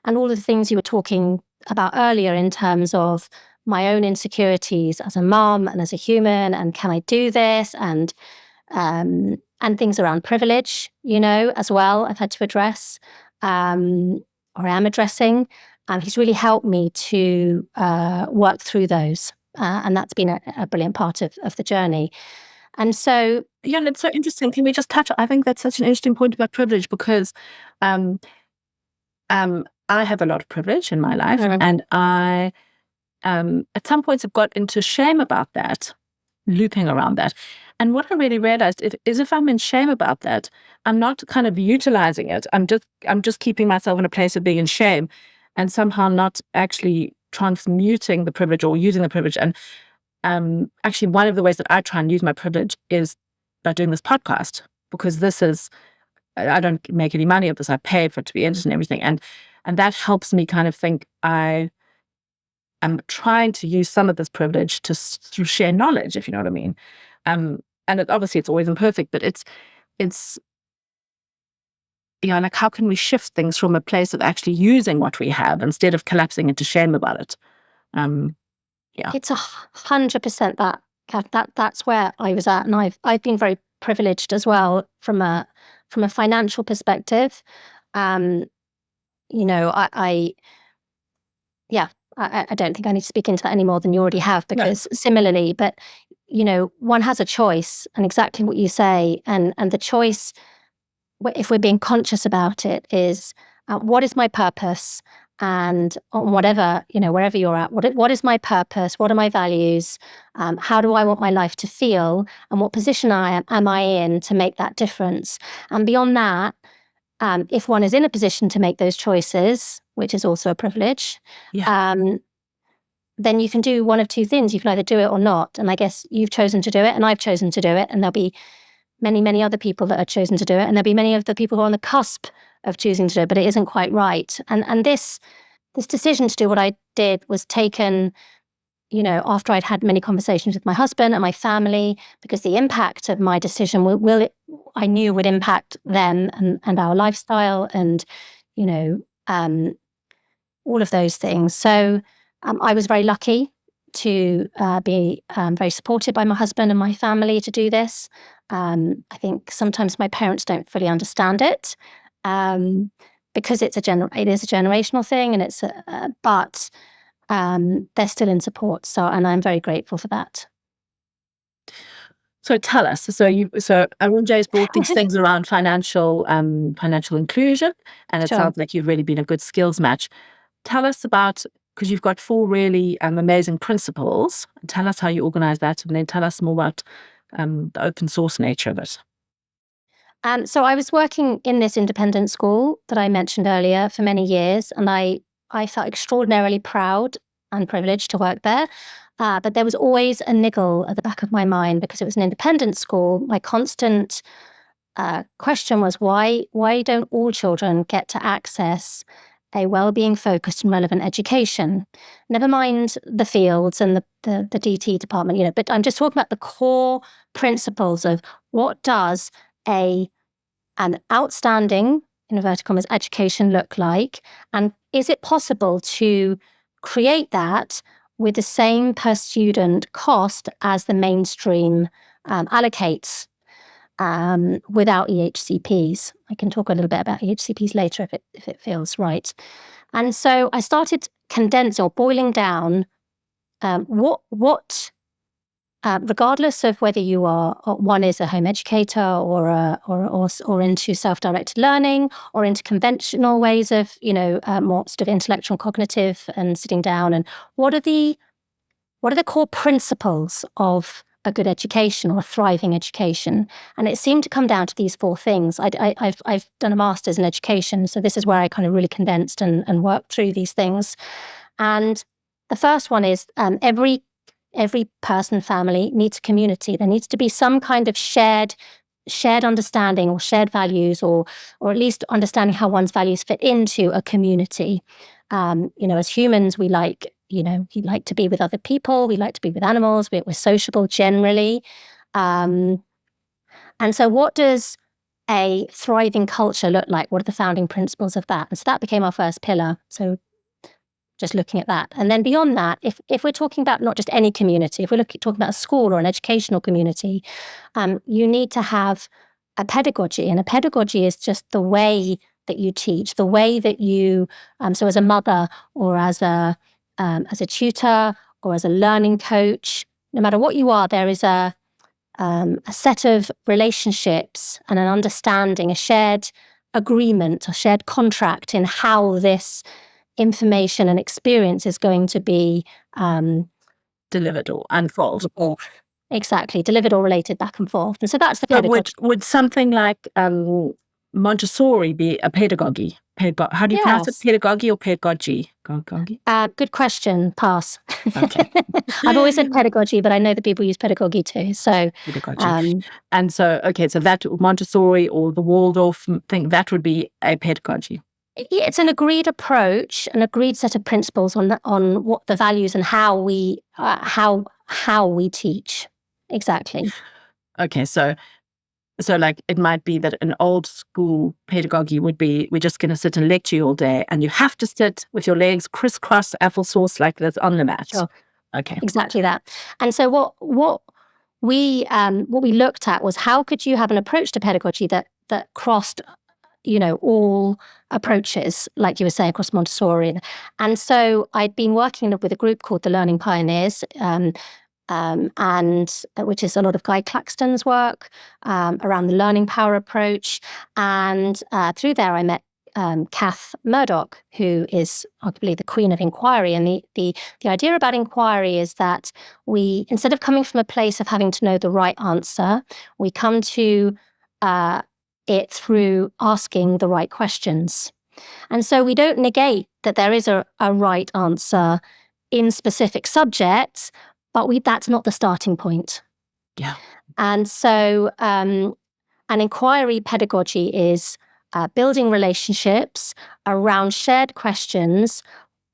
all the things you were talking about earlier in terms of my own insecurities as a mom and as a human, and can I do this? And things around privilege, as well, I've had to address, or I am addressing. He's really helped me to work through those. And that's been a brilliant part of the journey. And so... Yeah, and it's so interesting. Can we just touch... I think that's such an interesting point about privilege, because I have a lot of privilege in my life, and I... at some points I've got into shame about that, looping around that. And what I really realized is if I'm in shame about that, I'm not kind of utilizing it. I'm just keeping myself in a place of being in shame and somehow not actually transmuting the privilege or using the privilege. And actually one of the ways that I try and use my privilege is by doing this podcast, because I don't make any money of this. I pay for it to be edited and everything. And that helps me kind of think I'm trying to use some of this privilege to share knowledge, if you know what I mean. And obviously it's always imperfect, but it's like how can we shift things from a place of actually using what we have instead of collapsing into shame about it? It's 100% that, Cath. That's where I was at, and I've been very privileged as well from a financial perspective. I don't think I need to speak into that any more than you already have, because similarly, but one has a choice, and exactly what you say, and the choice, if we're being conscious about it, is what is my purpose, and on whatever, wherever you're at, what is my purpose, what are my values, how do I want my life to feel, and what position am I in to make that difference. And beyond that, if one is in a position to make those choices, which is also a privilege, then you can do one of two things. You can either do it or not. And I guess you've chosen to do it, and I've chosen to do it, and there'll be many, many other people that have chosen to do it, and there'll be many of the people who are on the cusp of choosing to do it, but it isn't quite right. And this decision to do what I did was taken, after I'd had many conversations with my husband and my family, because the impact of my decision I knew would impact them and our lifestyle and, all of those things. So I was very lucky to be very supported by my husband and my family to do this. I think sometimes my parents don't fully understand it because it is a generational thing, and but they're still in support. And I'm very grateful for that. So tell us. So Arunja's brought these things around financial inclusion, and it Sure. sounds like you've really been a good skills match. Tell us about, because you've got 4 really amazing principles. Tell us how you organize that, and then tell us more about the open source nature of it. So I was working in this independent school that I mentioned earlier for many years, and I felt extraordinarily proud and privileged to work there. But there was always a niggle at the back of my mind because it was an independent school. My constant question was, why don't all children get to access a wellbeing focused and relevant education? Never mind the fields and the DT department, but I'm just talking about the core principles of what does an outstanding, in inverted commas, education look like, and is it possible to create that with the same per student cost as the mainstream allocates, without EHCPs. I can talk a little bit about EHCPs later if it feels right. And so I started condensing or boiling down regardless of whether you are one is a home educator or into self-directed learning or into conventional ways of more sort of intellectual and cognitive and sitting down, and what are the core principles of a good education or a thriving education? And it seemed to come down to these 4 things. I've done a master's in education, so this is where I kind of really condensed and worked through these things. And the first one is every person, family needs a community. There needs to be some kind of shared understanding or shared values, or at least understanding how one's values fit into a community. As humans, we like to be with other people. We like to be with animals. We're sociable generally. And so what does a thriving culture look like? What are the founding principles of that? And so that became our first pillar. So just looking at that. And then beyond that, if we're talking about not just any community, if we're talking about a school or an educational community, you need to have a pedagogy. And a pedagogy is just the way that you teach, the way that you, so as a mother or as a tutor or as a learning coach, no matter what you are, there is a set of relationships and an understanding, a shared agreement, a shared contract in how this information and experience is going to be delivered or unfold. Exactly, delivered or related back and forth. And so that's the pedagogy. Would something like Montessori be a pedagogy? How do you pronounce it? Pedagogy or pedagogy? Good question. Pass. Okay. I've always said pedagogy, but I know that people use pedagogy too. So pedagogy. And so that Montessori or the Waldorf thing, that would be a pedagogy. It's an agreed approach, an agreed set of principles on what the values and how we teach. Exactly. Okay, so like it might be that an old school pedagogy would be, we're just going to sit and lecture you all day, and you have to sit with your legs crisscross applesauce like this on the mat. Sure. Okay. Exactly that. And so what we looked at was, how could you have an approach to pedagogy that crossed all approaches, like you were saying, across Montessori. And so I'd been working with a group called the Learning Pioneers, and which is a lot of Guy Claxton's work around the learning power approach. And through there, I met Cath Murdoch, who is arguably the queen of inquiry. And the idea about inquiry is that we, instead of coming from a place of having to know the right answer, we come to it through asking the right questions. And so we don't negate that there is a right answer in specific subjects, but that's not the starting point. Yeah. And so an inquiry pedagogy is building relationships around shared questions,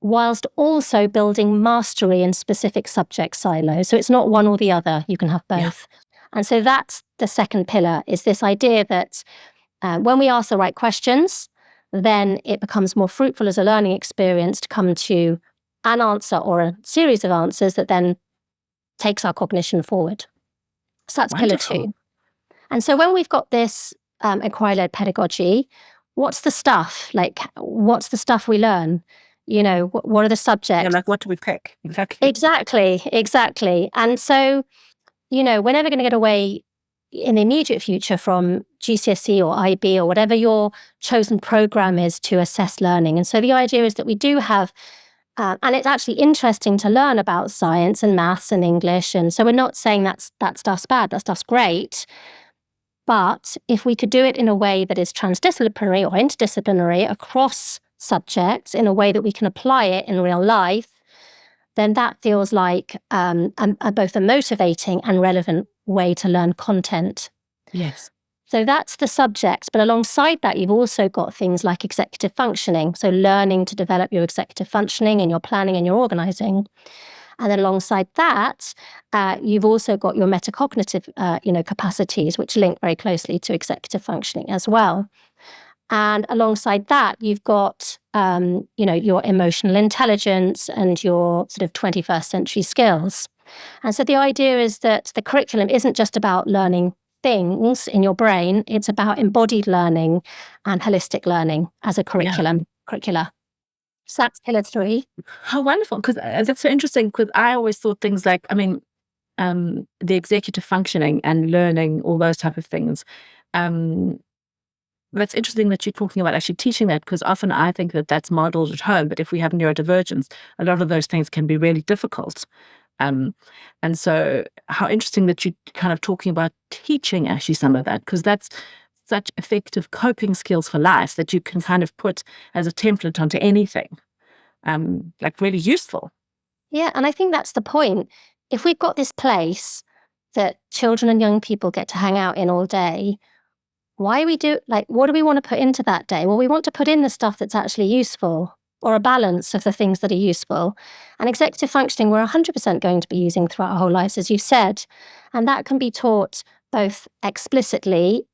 whilst also building mastery in specific subject silos. So it's not one or the other, you can have both. Yeah. And so that's the second pillar, is this idea that when we ask the right questions, then it becomes more fruitful as a learning experience to come to an answer or a series of answers that then takes our cognition forward. So that's Wonderful. Pillar 2. And so when we've got this inquiry-led pedagogy, what's the stuff? Like, what's the stuff we learn? What are the subjects? Yeah, like what do we pick? Exactly. Exactly. And so we're never going to get away in the immediate future from GCSE or IB or whatever your chosen program is to assess learning. And so the idea is that we do have, and it's actually interesting to learn about science and maths and English. And so we're not saying that stuff's bad, that stuff's great. But if we could do it in a way that is transdisciplinary or interdisciplinary across subjects in a way that we can apply it in real life, then that feels like both a motivating and relevant way to learn content. Yes. So that's the subject. But alongside that, you've also got things like executive functioning. So learning to develop your executive functioning in your planning and your organizing. And then alongside that, you've also got your metacognitive, capacities, which link very closely to executive functioning as well. And alongside that, you've got, your emotional intelligence and your sort of 21st century skills. And so the idea is that the curriculum isn't just about learning things in your brain, it's about embodied learning and holistic learning as a curricula. So that's pillar 3. How wonderful. Because that's so interesting, because I always thought things like, the executive functioning and learning, all those type of things. That's interesting that you're talking about actually teaching that, because often I think that that's modeled at home. But if we have neurodivergence, a lot of those things can be really difficult. And so how interesting that you're kind of talking about teaching actually some of that, because that's such effective coping skills for life that you can kind of put as a template onto anything, like really useful. Yeah, and I think that's the point. If we've got this place that children and young people get to hang out in all day, what do we want to put into that day? Well, we want to put in the stuff that's actually useful, or a balance of the things that are useful. And executive functioning, we're 100% going to be using throughout our whole lives, as you said. And that can be taught both explicitly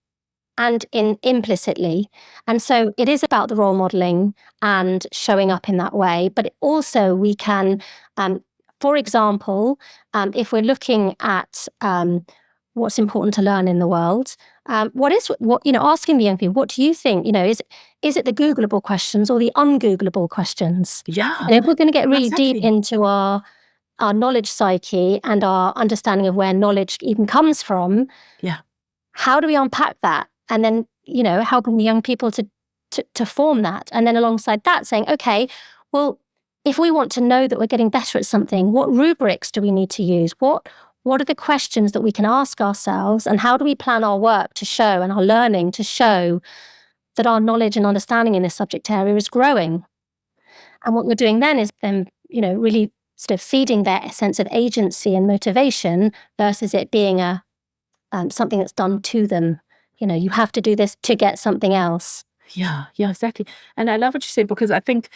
and implicitly. And so it is about the role modeling and showing up in that way. But also we can, for example, if we're looking at what's important to learn in the world, asking the young people, what do you think? Is it the Googleable questions or the ungoogleable questions? Yeah. And if we're going to get really deep into our knowledge psyche and our understanding of where knowledge even comes from, how do we unpack that? And then, helping the young people to form that. And then alongside that saying, okay, well, if we want to know that we're getting better at something, what rubrics do we need to use? What are the questions that we can ask ourselves, and how do we plan our work to show, and our learning to show, that our knowledge and understanding in this subject area is growing? And what we're doing then is really sort of feeding their sense of agency and motivation versus it being something that's done to them. You have to do this to get something else. Yeah, exactly. And I love what you said, because I think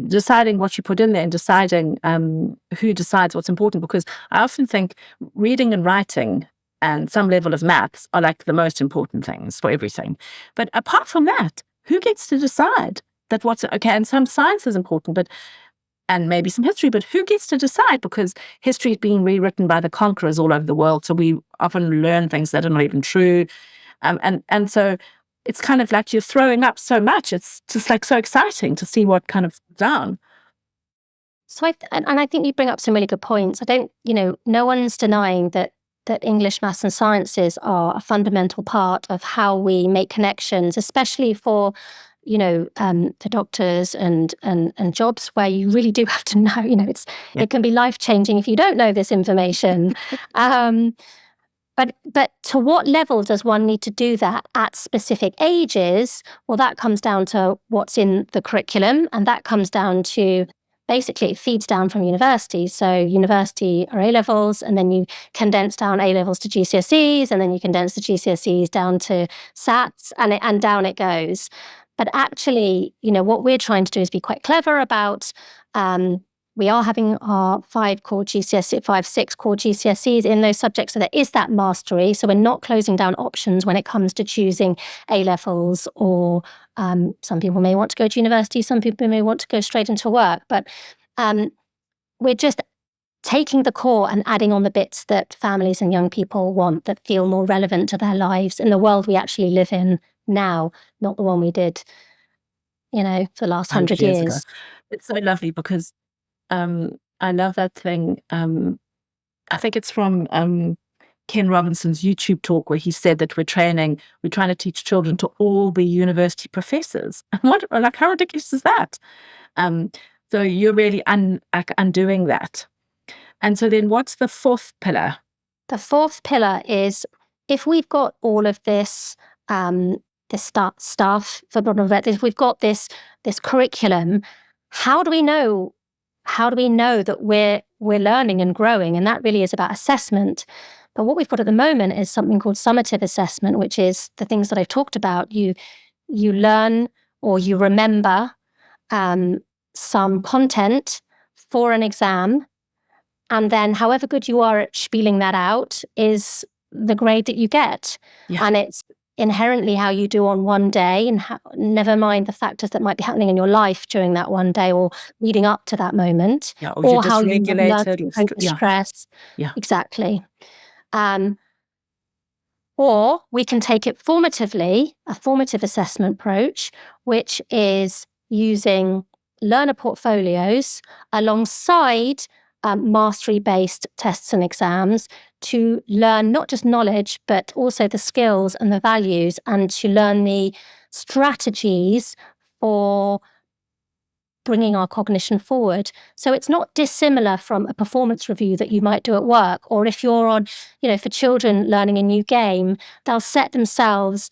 deciding what you put in there and deciding who decides what's important, because I often think reading and writing and some level of maths are like the most important things for everything. But apart from that, who gets to decide that what's okay? And some science is important, and maybe some history, but who gets to decide? Because history is being rewritten by the conquerors all over the world, so we often learn things that are not even true. And so it's kind of like you're throwing up so much. It's just like so exciting to see what kind of down. So I think you bring up some really good points. No one's denying that English, maths and sciences are a fundamental part of how we make connections, especially for the doctors and jobs where you really do have to know, it can be life-changing if you don't know this information. But to what level does one need to do that at specific ages? Well, that comes down to what's in the curriculum, and that comes down to, basically, it feeds down from university. So university are A-levels, and then you condense down A-levels to GCSEs, and then you condense the GCSEs down to SATs, and down it goes. But actually, what we're trying to do is be quite clever about, we are having our 6 core GCSEs in those subjects. So there is that mastery. So we're not closing down options when it comes to choosing A-levels, or some people may want to go to university, some people may want to go straight into work. But we're just taking the core and adding on the bits that families and young people want, that feel more relevant to their lives in the world we actually live in now, not the one we did, for the last 100 years ago. It's so lovely, because I love that thing. I think it's from Ken Robinson's YouTube talk where he said that we're trying to teach children to all be university professors. And how ridiculous is that? So you're really undoing that. And so then what's the fourth pillar? The fourth pillar is, if we've got all of this stuff, if we've got this curriculum, how do we know that we're learning and growing? And that really is about assessment. But what we've got at the moment is something called summative assessment, which is the things that I've talked about. You learn or you remember some content for an exam, and then however good you are at spieling that out is the grade that you get. Yeah. And it's inherently how you do on one day, and never mind the factors that might be happening in your life during that one day or leading up to that moment. Yeah, or how you learn to cope with stress. Yeah. Exactly. Or we can take it formatively, a formative assessment approach, which is using learner portfolios alongside mastery-based tests and exams to learn not just knowledge, but also the skills and the values, and to learn the strategies for bringing our cognition forward. So it's not dissimilar from a performance review that you might do at work, or if you're on, for children learning a new game, they'll set themselves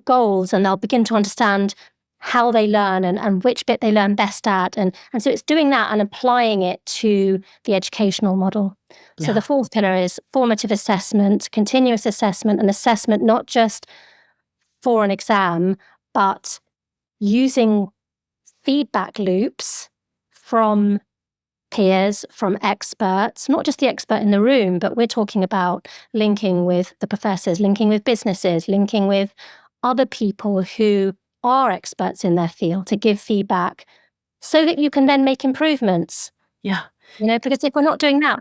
goals, and they'll begin to understand how they learn and which bit they learn best at. And so it's doing that and applying it to the educational model. Yeah. So the fourth pillar is formative assessment, continuous assessment, and assessment not just for an exam, but using feedback loops from peers, from experts, not just the expert in the room, but we're talking about linking with the professors, linking with businesses, linking with other people who are experts in their field to give feedback so that you can then make improvements. Yeah. Because if we're not doing that.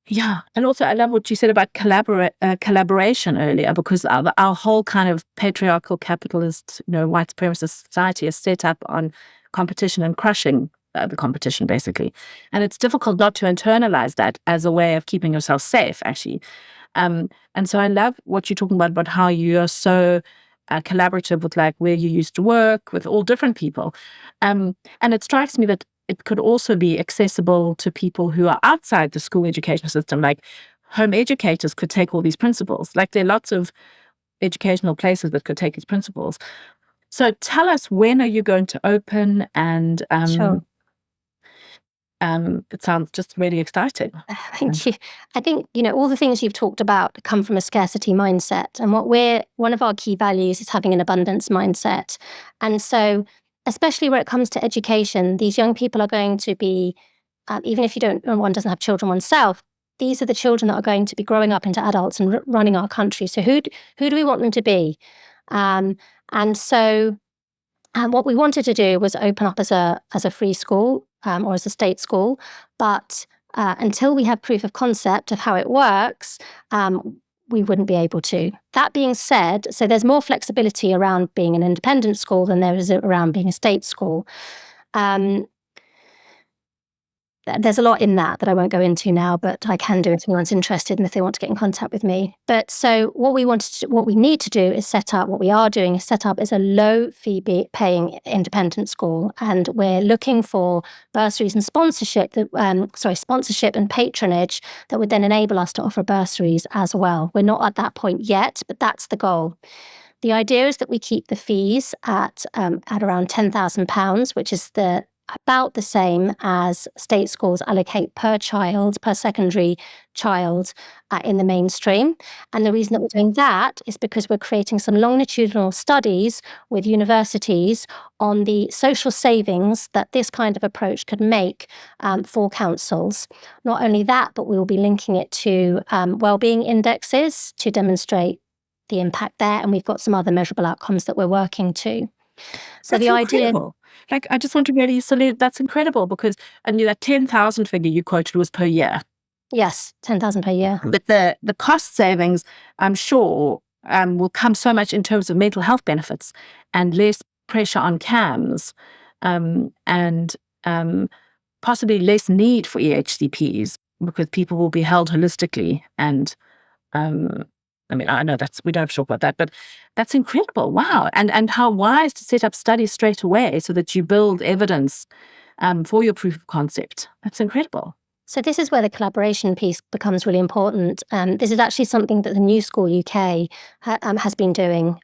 Yeah. And also I love what you said about collaboration earlier, because our whole kind of patriarchal capitalist, white supremacist society is set up on competition and crushing the competition, basically. And it's difficult not to internalize that as a way of keeping yourself safe, actually. And so I love what you're talking about how you are so collaborative with where you used to work with all different people. And it strikes me that it could also be accessible to people who are outside the school education system, like home educators could take all these principles. There are lots of educational places that could take these principles. So tell us, when are you going to open? And Sure. It sounds just really exciting. Thank you. I think, all the things you've talked about come from a scarcity mindset. And one of our key values is having an abundance mindset. And so, especially where it comes to education, these young people are going to be, even if one doesn't have children oneself, these are the children that are going to be growing up into adults and running our country. So who do we want them to be? And so what we wanted to do was open up as a free school or as a state school. But until we have proof of concept of how it works, we wouldn't be able to. That being said, so there's more flexibility around being an independent school than there is around being a state school. There's a lot in that I won't go into now, but I can do if anyone's interested and if they want to get in contact with me. But so what we need to do is set up as a low fee paying independent school, and we're looking for bursaries and sponsorship and patronage that would then enable us to offer bursaries as well. We're not at that point yet, but that's the goal. The idea is that we keep the fees at around £10,000, which is about the same as state schools allocate per secondary child in the mainstream. And the reason that we're doing that is because we're creating some longitudinal studies with universities on the social savings that this kind of approach could make for councils. Not only that, but we will be linking it to wellbeing indexes to demonstrate the impact there. And we've got some other measurable outcomes that we're working to. So that's incredible. I just want to really salute. That's incredible, because that 10,000 figure you quoted was per year. Yes, 10,000 per year. But the cost savings, I'm sure, will come so much in terms of mental health benefits and less pressure on CAMs, and possibly less need for EHCPs. because people will be held holistically. And I mean, I know we don't have to talk about that, but that's incredible. Wow. And how wise to set up studies straight away so that you build evidence for your proof of concept. That's incredible. So this is where the collaboration piece becomes really important. This is actually something that the New School UK has been doing.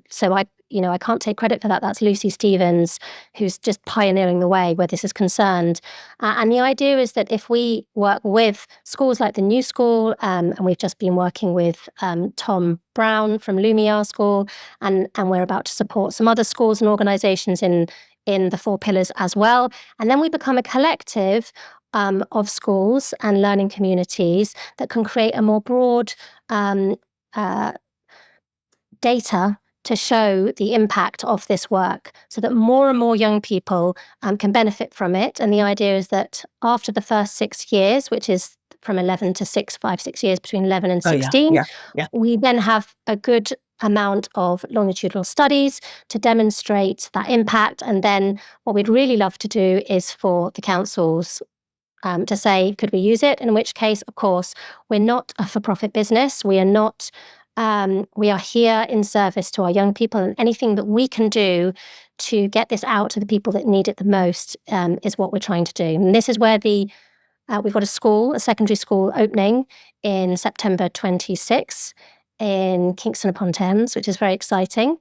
So I can't take credit for that. That's Lucy Stevens, who's just pioneering the way where this is concerned. And the idea is that if we work with schools like the New School, and we've just been working with Tom Brown from Lumiere School, and we're about to support some other schools and organisations in the 4 pillars as well. And then we become a collective of schools and learning communities that can create a more broad data to show the impact of this work so that more and more young people can benefit from it. And the idea is that after the first 6 years, which is from 11 to 6 years, between 11 and 16, we then have a good amount of longitudinal studies to demonstrate that impact. And then what we'd really love to do is for the councils to say, could we use it? In which case, of course, we're not a for-profit business. We are not. We are here in service to our young people, and anything that we can do to get this out to the people that need it the most is what we're trying to do. And this is where we've got a secondary school opening in September 26 in Kingston upon Thames, which is very exciting,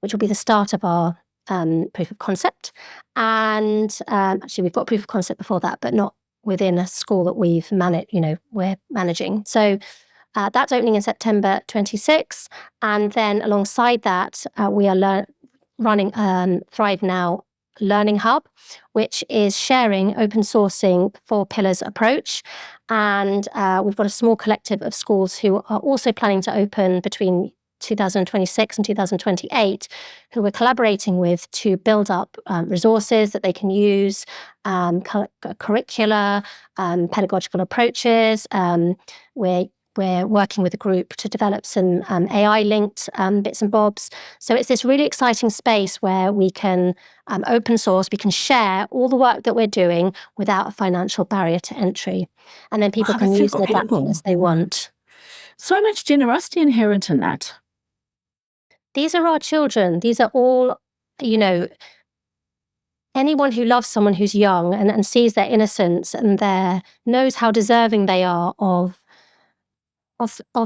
which will be the start of our proof of concept. And actually, we've got proof of concept before that, but not within a school that we're managing. So that's opening in September 26. And then alongside that, we are running ThriveNow Learning Hub, which is sharing, open sourcing 4 pillars approach. And we've got a small collective of schools who are also planning to open between 2026 and 2028, who we're collaborating with to build up resources that they can use, curricula, pedagogical approaches. We're working with a group to develop some AI-linked bits and bobs. So it's this really exciting space where we can open source, we can share all the work that we're doing without a financial barrier to entry. And then people can use the platform as they want. So much generosity inherent in that. These are our children. These are all, anyone who loves someone who's young and sees their innocence and knows how deserving they are of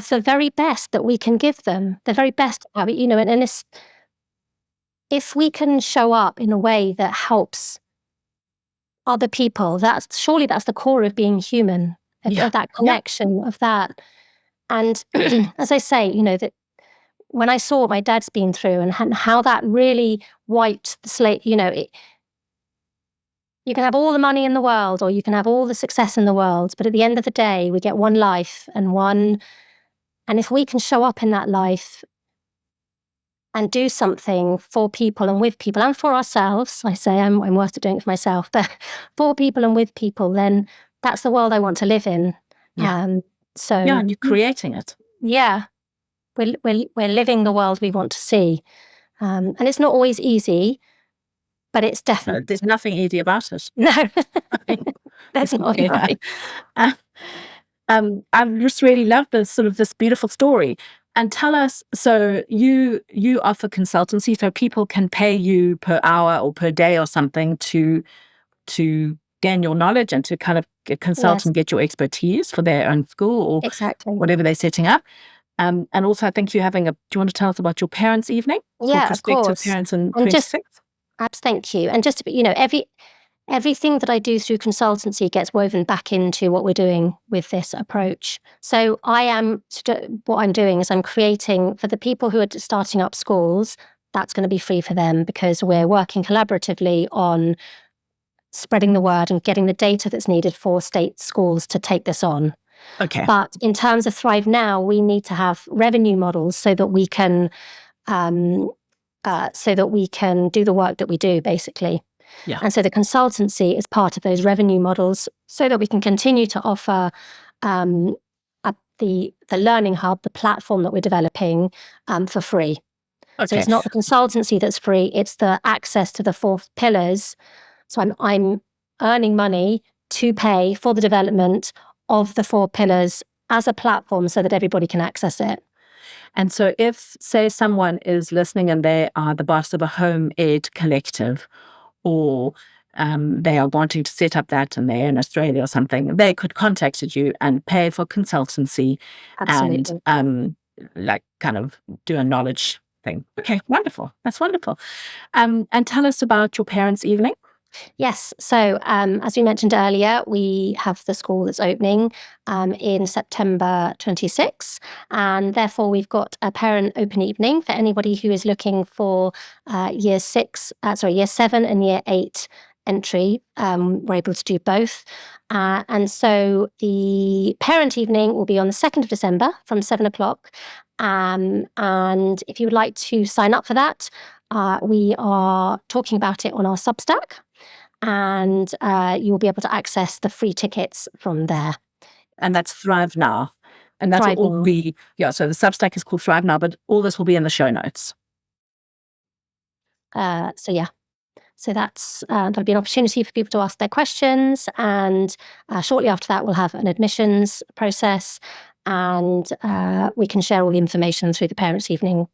the very best that we can give them, the very best, and if we can show up in a way that helps other people, that's the core of being human, of that connection, of that. And as I say, that when I saw what my dad's been through and how that really wiped the slate, you can have all the money in the world or you can have all the success in the world, but at the end of the day, we get one life and if we can show up in that life and do something for people and with people and for ourselves, I say I'm worse at doing it for myself, but for people and with people, then that's the world I want to live in. And you're creating it. Yeah. We're living the world we want to see. And it's not always easy, but it's definitely... There's nothing easy about it. No, that's not right. I just really love this beautiful story. And tell us, so you offer consultancy, so people can pay you per hour or per day or something to gain your knowledge and to kind of consult and get your expertise for their own school or whatever they're setting up. And also, I think you're having do you want to tell us about your parents' evening? Yeah, of course. Parents in 26? Thank you. And just to, everything that I do through consultancy gets woven back into what we're doing with this approach. So what I'm doing is I'm creating, for the people who are starting up schools, that's going to be free for them because we're working collaboratively on spreading the word and getting the data that's needed for state schools to take this on. Okay. But in terms of ThriveNow, we need to have revenue models so that we can do the work that we do, basically. Yeah. And so the consultancy is part of those revenue models so that we can continue to offer the learning hub, the platform that we're developing for free. Okay. So it's not the consultancy that's free, it's the access to the 4 pillars. So I'm earning money to pay for the development of the 4 pillars as a platform so that everybody can access it. And so if, say, someone is listening and they are the boss of a home ed collective, or they are wanting to set up that and they're in Australia or something, they could contact you and pay for consultancy. Absolutely. And like kind of do a knowledge thing. Okay, wonderful. That's wonderful. And tell us about your parents' evening. Yes. So, as we mentioned earlier, we have the school that's opening in September 26, and therefore we've got a parent open evening for anybody who is looking for year 7 and year 8 entry. We're able to do both. And so the parent evening will be on the 2nd of December from 7 o'clock. And if you would like to sign up for that, we are talking about it on our Substack. And you'll be able to access the free tickets from there. And that's ThriveNow. And that's what will be, so the Substack is called ThriveNow, but all this will be in the show notes. So that's, there'll be an opportunity for people to ask their questions. And shortly after that, we'll have an admissions process. And we can share all the information through the parents' evening,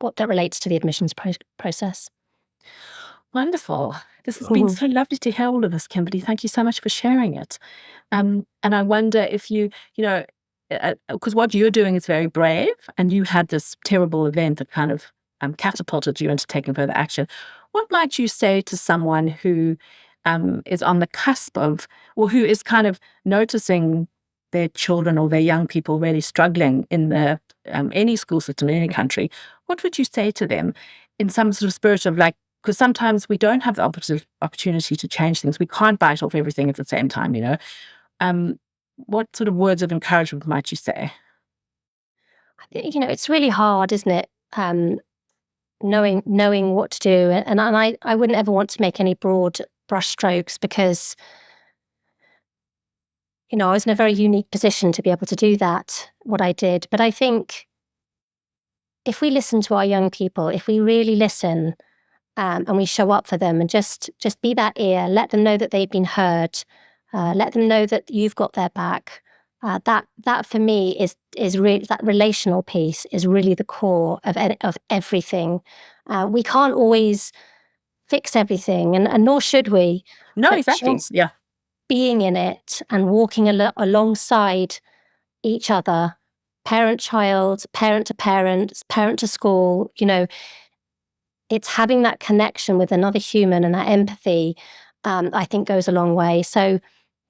what that relates to the admissions process. Wonderful. This has been so lovely to hear all of this, Kimberley. Thank you so much for sharing it. And I wonder if because what you're doing is very brave, and you had this terrible event that kind of catapulted you into taking further action. What might you say to someone who is on the cusp of, or who is kind of noticing their children or their young people really struggling in the any school system in any country? What would you say to them in some sort of spirit of like, because sometimes we don't have the opportunity to change things. We can't bite off everything at the same time, What sort of words of encouragement might you say? It's really hard, isn't it? Knowing what to do. And I wouldn't ever want to make any broad brushstrokes because, I was in a very unique position to be able to do that, what I did. But I think if we listen to our young people, if we really listen, and we show up for them and just be that ear, let them know that they've been heard, let them know that you've got their back. That for me is really, that relational piece is really the core of everything. We can't always fix everything, and nor should we. No, exactly. Yeah. Being in it and walking alongside each other, parent-child, parent to parent, parent to school, it's having that connection with another human and that empathy, I think goes a long way. So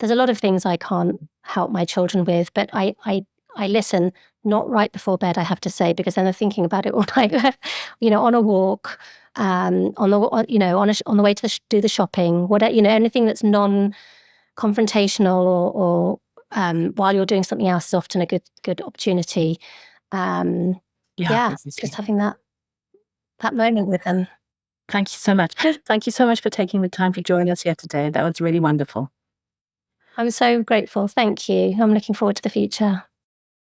there's a lot of things I can't help my children with, but I listen, not right before bed, I have to say, because then they're thinking about it all night, on a walk, on the way to do the shopping, whatever, anything that's non-confrontational or while you're doing something else is often a good opportunity. Just having that moment with them. Thank you so much. Thank you so much for taking the time to join us here today. That was really wonderful. I'm so grateful. Thank you. I'm looking forward to the future.